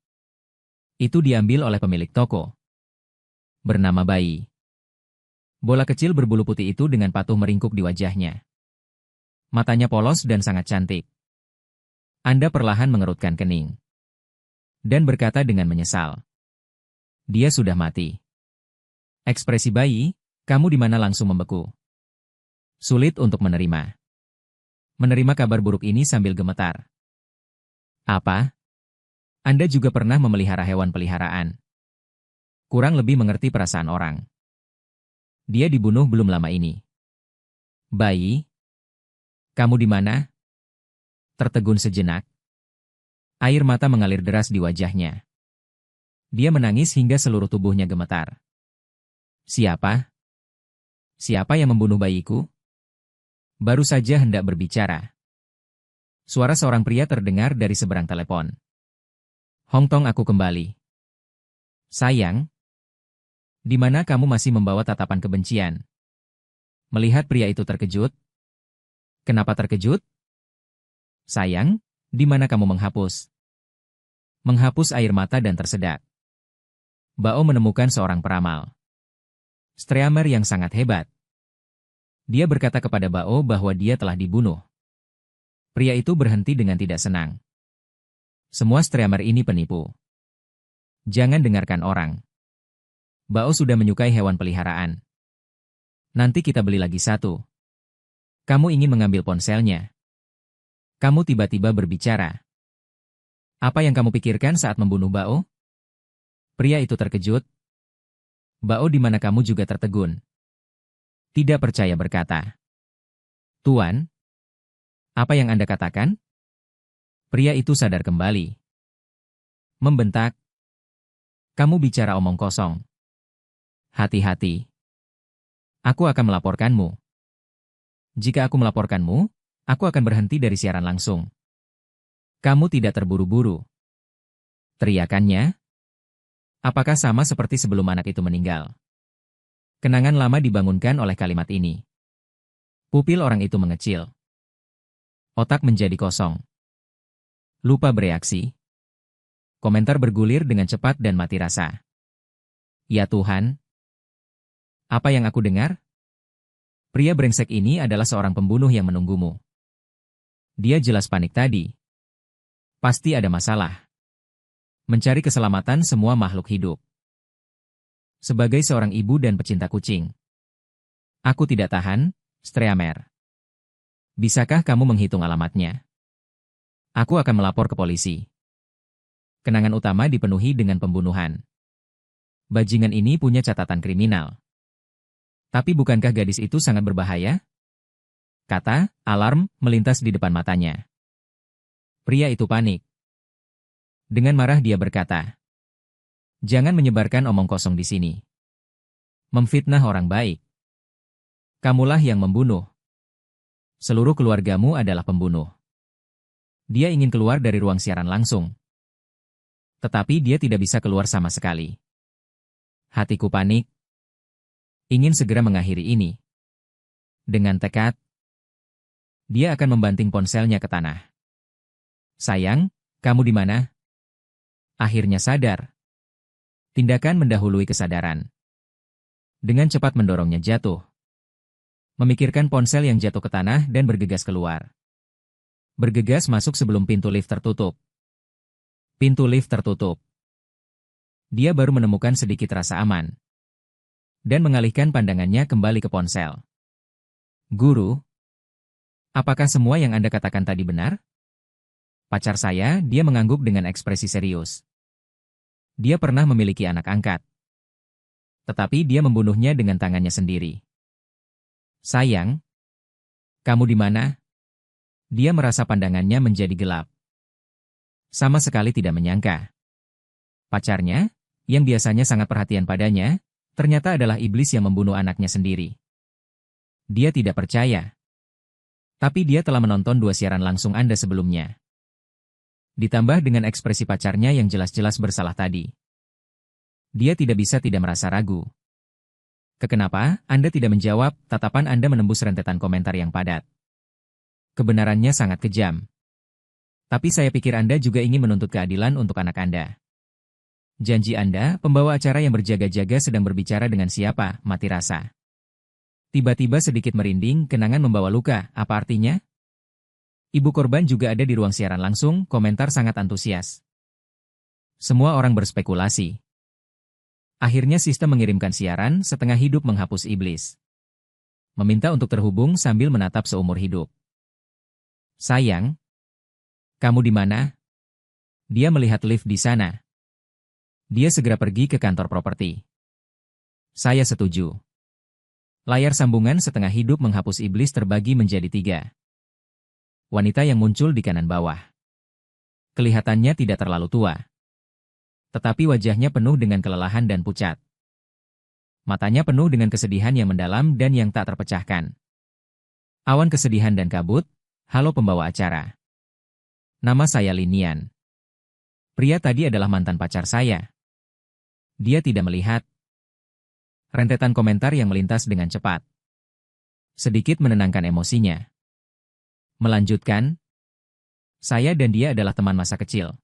Itu diambil oleh pemilik toko. Bernama Bayi. Bola kecil berbulu putih itu dengan patuh meringkuk di wajahnya. Matanya polos dan sangat cantik. Anda perlahan mengerutkan kening. Dan berkata dengan menyesal. Dia sudah mati. Ekspresi Bayi, kamu di mana langsung membeku. Sulit untuk menerima. Menerima kabar buruk ini sambil gemetar. Apa? Anda juga pernah memelihara hewan peliharaan. Kurang lebih mengerti perasaan orang. Dia dibunuh belum lama ini. Bayi? Kamu di mana? Tertegun sejenak. Air mata mengalir deras di wajahnya. Dia menangis hingga seluruh tubuhnya gemetar. Siapa? Siapa yang membunuh bayiku? Baru saja hendak berbicara. Suara seorang pria terdengar dari seberang telepon. Hong Tong, aku kembali. Sayang, di mana kamu masih membawa tatapan kebencian? Melihat pria itu terkejut. Kenapa terkejut? Sayang, di mana kamu menghapus? Menghapus air mata dan tersedak. Bao menemukan seorang peramal. Streamer yang sangat hebat. Dia berkata kepada Bao bahwa dia telah dibunuh. Pria itu berhenti dengan tidak senang. Semua streamer ini penipu. Jangan dengarkan orang. Bao sudah menyukai hewan peliharaan. Nanti kita beli lagi satu. Kamu ingin mengambil ponselnya. Kamu tiba-tiba berbicara. Apa yang kamu pikirkan saat membunuh Bao? Pria itu terkejut. Bao, di mana kamu juga tertegun. Tidak percaya berkata. Tuan, apa yang Anda katakan? Pria itu sadar kembali. Membentak. Kamu bicara omong kosong. Hati-hati. Aku akan melaporkanmu. Jika aku melaporkanmu, aku akan berhenti dari siaran langsung. Kamu tidak terburu-buru. Teriakannya. Apakah sama seperti sebelum anak itu meninggal? Kenangan lama dibangunkan oleh kalimat ini. Pupil orang itu mengecil. Otak menjadi kosong. Lupa bereaksi. Komentar bergulir dengan cepat dan mati rasa. Ya Tuhan. Apa yang aku dengar? Pria brengsek ini adalah seorang pembunuh yang menunggumu. Dia jelas panik tadi. Pasti ada masalah. Mencari keselamatan semua makhluk hidup. Sebagai seorang ibu dan pecinta kucing. Aku tidak tahan, Streamer. Bisakah kamu menghitung alamatnya? Aku akan melapor ke polisi. Kenangan utama dipenuhi dengan pembunuhan. Bajingan ini punya catatan kriminal. Tapi bukankah gadis itu sangat berbahaya? Kata, alarm, melintas di depan matanya. Pria itu panik. Dengan marah dia berkata, jangan menyebarkan omong kosong di sini. Memfitnah orang baik. Kamulah yang membunuh. Seluruh keluargamu adalah pembunuh. Dia ingin keluar dari ruang siaran langsung. Tetapi dia tidak bisa keluar sama sekali. Hatiku panik. Ingin segera mengakhiri ini. Dengan tekad, dia akan membanting ponselnya ke tanah. Sayang, kamu di mana? Akhirnya sadar. Tindakan mendahului kesadaran. Dengan cepat mendorongnya jatuh. Memikirkan ponsel yang jatuh ke tanah dan bergegas keluar. Bergegas masuk sebelum pintu lift tertutup. Pintu lift tertutup. Dia baru menemukan sedikit rasa aman. Dan mengalihkan pandangannya kembali ke ponsel. Guru, apakah semua yang Anda katakan tadi benar? Pacar saya, dia mengangguk dengan ekspresi serius. Dia pernah memiliki anak angkat. Tetapi dia membunuhnya dengan tangannya sendiri. Sayang, kamu di mana? Dia merasa pandangannya menjadi gelap. Sama sekali tidak menyangka. Pacarnya, yang biasanya sangat perhatian padanya, ternyata adalah iblis yang membunuh anaknya sendiri. Dia tidak percaya. Tapi dia telah menonton 2 siaran langsung Anda sebelumnya. Ditambah dengan ekspresi pacarnya yang jelas-jelas bersalah tadi. Dia tidak bisa tidak merasa ragu. Kenapa Anda tidak menjawab? Tatapan Anda menembus rentetan komentar yang padat. Kebenarannya sangat kejam. Tapi saya pikir Anda juga ingin menuntut keadilan untuk anak Anda. Janji Anda, pembawa acara yang berjaga-jaga sedang berbicara dengan siapa, mati rasa. Tiba-tiba sedikit merinding, kenangan membawa luka, apa artinya? Ibu korban juga ada di ruang siaran langsung, komentar sangat antusias. Semua orang berspekulasi. Akhirnya sistem mengirimkan siaran, setengah hidup menghapus iblis. Meminta untuk terhubung sambil menatap seumur hidup. Sayang, kamu di mana? Dia melihat lift di sana. Dia segera pergi ke kantor properti. Saya setuju. Layar sambungan setengah hidup menghapus iblis terbagi menjadi 3. Wanita yang muncul di kanan bawah. Kelihatannya tidak terlalu tua. Tetapi wajahnya penuh dengan kelelahan dan pucat. Matanya penuh dengan kesedihan yang mendalam dan yang tak terpecahkan. Awan kesedihan dan kabut. Halo pembawa acara. Nama saya Linian. Pria tadi adalah mantan pacar saya. Dia tidak melihat. Rentetan komentar yang melintas dengan cepat. Sedikit menenangkan emosinya. Melanjutkan. Saya dan dia adalah teman masa kecil.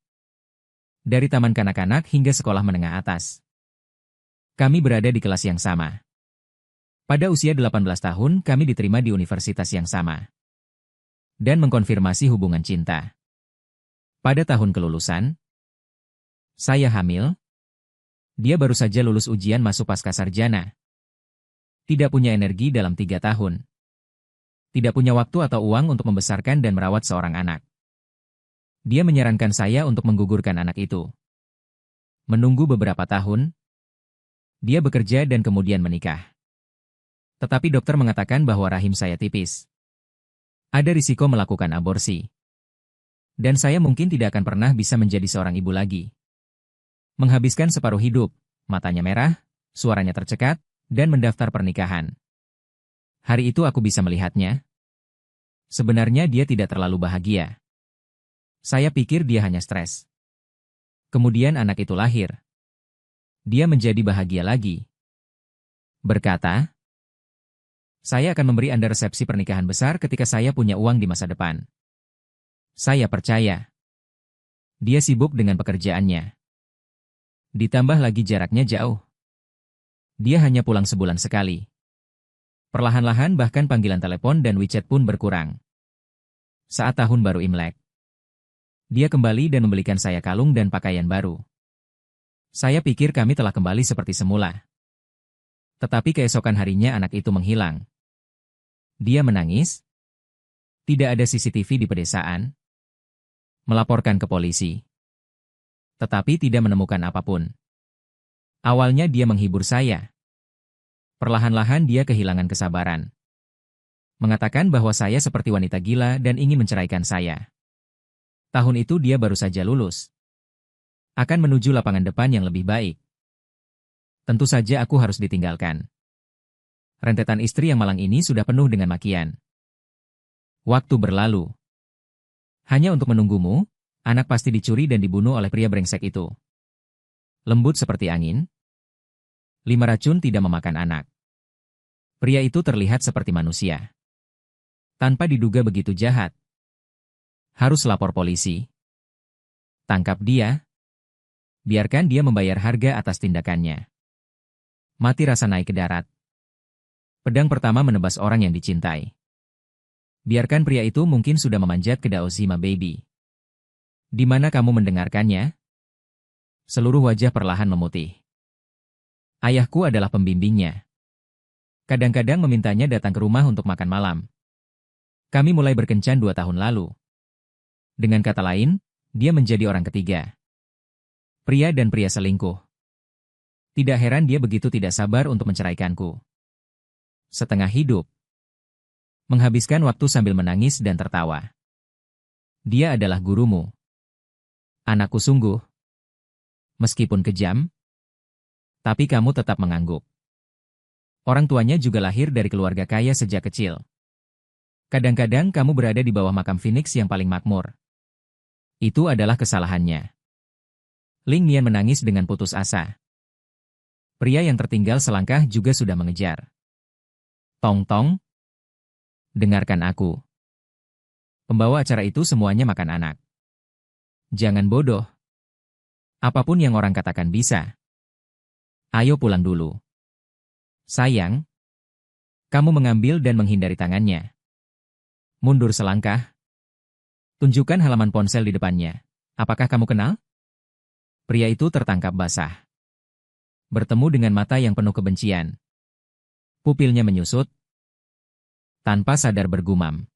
Dari taman kanak-kanak hingga sekolah menengah atas. Kami berada di kelas yang sama. Pada usia 18 tahun kami diterima di universitas yang sama. Dan mengkonfirmasi hubungan cinta. Pada tahun kelulusan, saya hamil. Dia baru saja lulus ujian masuk pascasarjana. Tidak punya energi dalam 3 tahun. Tidak punya waktu atau uang untuk membesarkan dan merawat seorang anak. Dia menyarankan saya untuk menggugurkan anak itu. Menunggu beberapa tahun, dia bekerja dan kemudian menikah. Tetapi dokter mengatakan bahwa rahim saya tipis. Ada risiko melakukan aborsi. Dan saya mungkin tidak akan pernah bisa menjadi seorang ibu lagi. Menghabiskan separuh hidup, matanya merah, suaranya tercekat, dan mendaftar pernikahan. Hari itu aku bisa melihatnya. Sebenarnya dia tidak terlalu bahagia. Saya pikir dia hanya stres. Kemudian anak itu lahir. Dia menjadi bahagia lagi. Berkata, saya akan memberi Anda resepsi pernikahan besar ketika saya punya uang di masa depan. Saya percaya. Dia sibuk dengan pekerjaannya. Ditambah lagi jaraknya jauh. Dia hanya pulang sebulan sekali. Perlahan-lahan bahkan panggilan telepon dan WeChat pun berkurang. Saat tahun baru Imlek, dia kembali dan membelikan saya kalung dan pakaian baru. Saya pikir kami telah kembali seperti semula. Tetapi keesokan harinya anak itu menghilang. Dia menangis. Tidak ada CCTV di pedesaan. Melaporkan ke polisi. Tetapi tidak menemukan apapun. Awalnya dia menghibur saya. Perlahan-lahan dia kehilangan kesabaran. Mengatakan bahwa saya seperti wanita gila dan ingin menceraikan saya. Tahun itu dia baru saja lulus. Akan menuju lapangan depan yang lebih baik. Tentu saja aku harus ditinggalkan. Rentetan istri yang malang ini sudah penuh dengan makian. Waktu berlalu. Hanya untuk menunggumu, anak pasti dicuri dan dibunuh oleh pria brengsek itu. Lembut seperti angin. 5 racun tidak memakan anak. Pria itu terlihat seperti manusia. Tanpa diduga begitu jahat. Harus lapor polisi. Tangkap dia. Biarkan dia membayar harga atas tindakannya. Mati rasa naik ke darat. Pedang pertama menebas orang yang dicintai. Biarkan pria itu mungkin sudah memanjat ke Daozima Baby. Di mana kamu mendengarkannya? Seluruh wajah perlahan memutih. Ayahku adalah pembimbingnya. Kadang-kadang memintanya datang ke rumah untuk makan malam. Kami mulai berkencan 2 tahun lalu. Dengan kata lain, dia menjadi orang ketiga. Pria dan pria selingkuh. Tidak heran dia begitu tidak sabar untuk menceraikanku. Setengah hidup. Menghabiskan waktu sambil menangis dan tertawa. Dia adalah gurumu. Anakku sungguh. Meskipun kejam, tapi kamu tetap mengangguk. Orang tuanya juga lahir dari keluarga kaya sejak kecil. Kadang-kadang kamu berada di bawah makam Phoenix yang paling makmur. Itu adalah kesalahannya. Ling Nian menangis dengan putus asa. Pria yang tertinggal selangkah juga sudah mengejar. Tong Tong. Dengarkan aku. Pembawa acara itu semuanya makan anak. Jangan bodoh. Apapun yang orang katakan bisa. Ayo pulang dulu. Sayang. Kamu mengambil dan menghindari tangannya. Mundur selangkah. Tunjukkan halaman ponsel di depannya. Apakah kamu kenal? Pria itu tertangkap basah. Bertemu dengan mata yang penuh kebencian. Pupilnya menyusut. Tanpa sadar bergumam.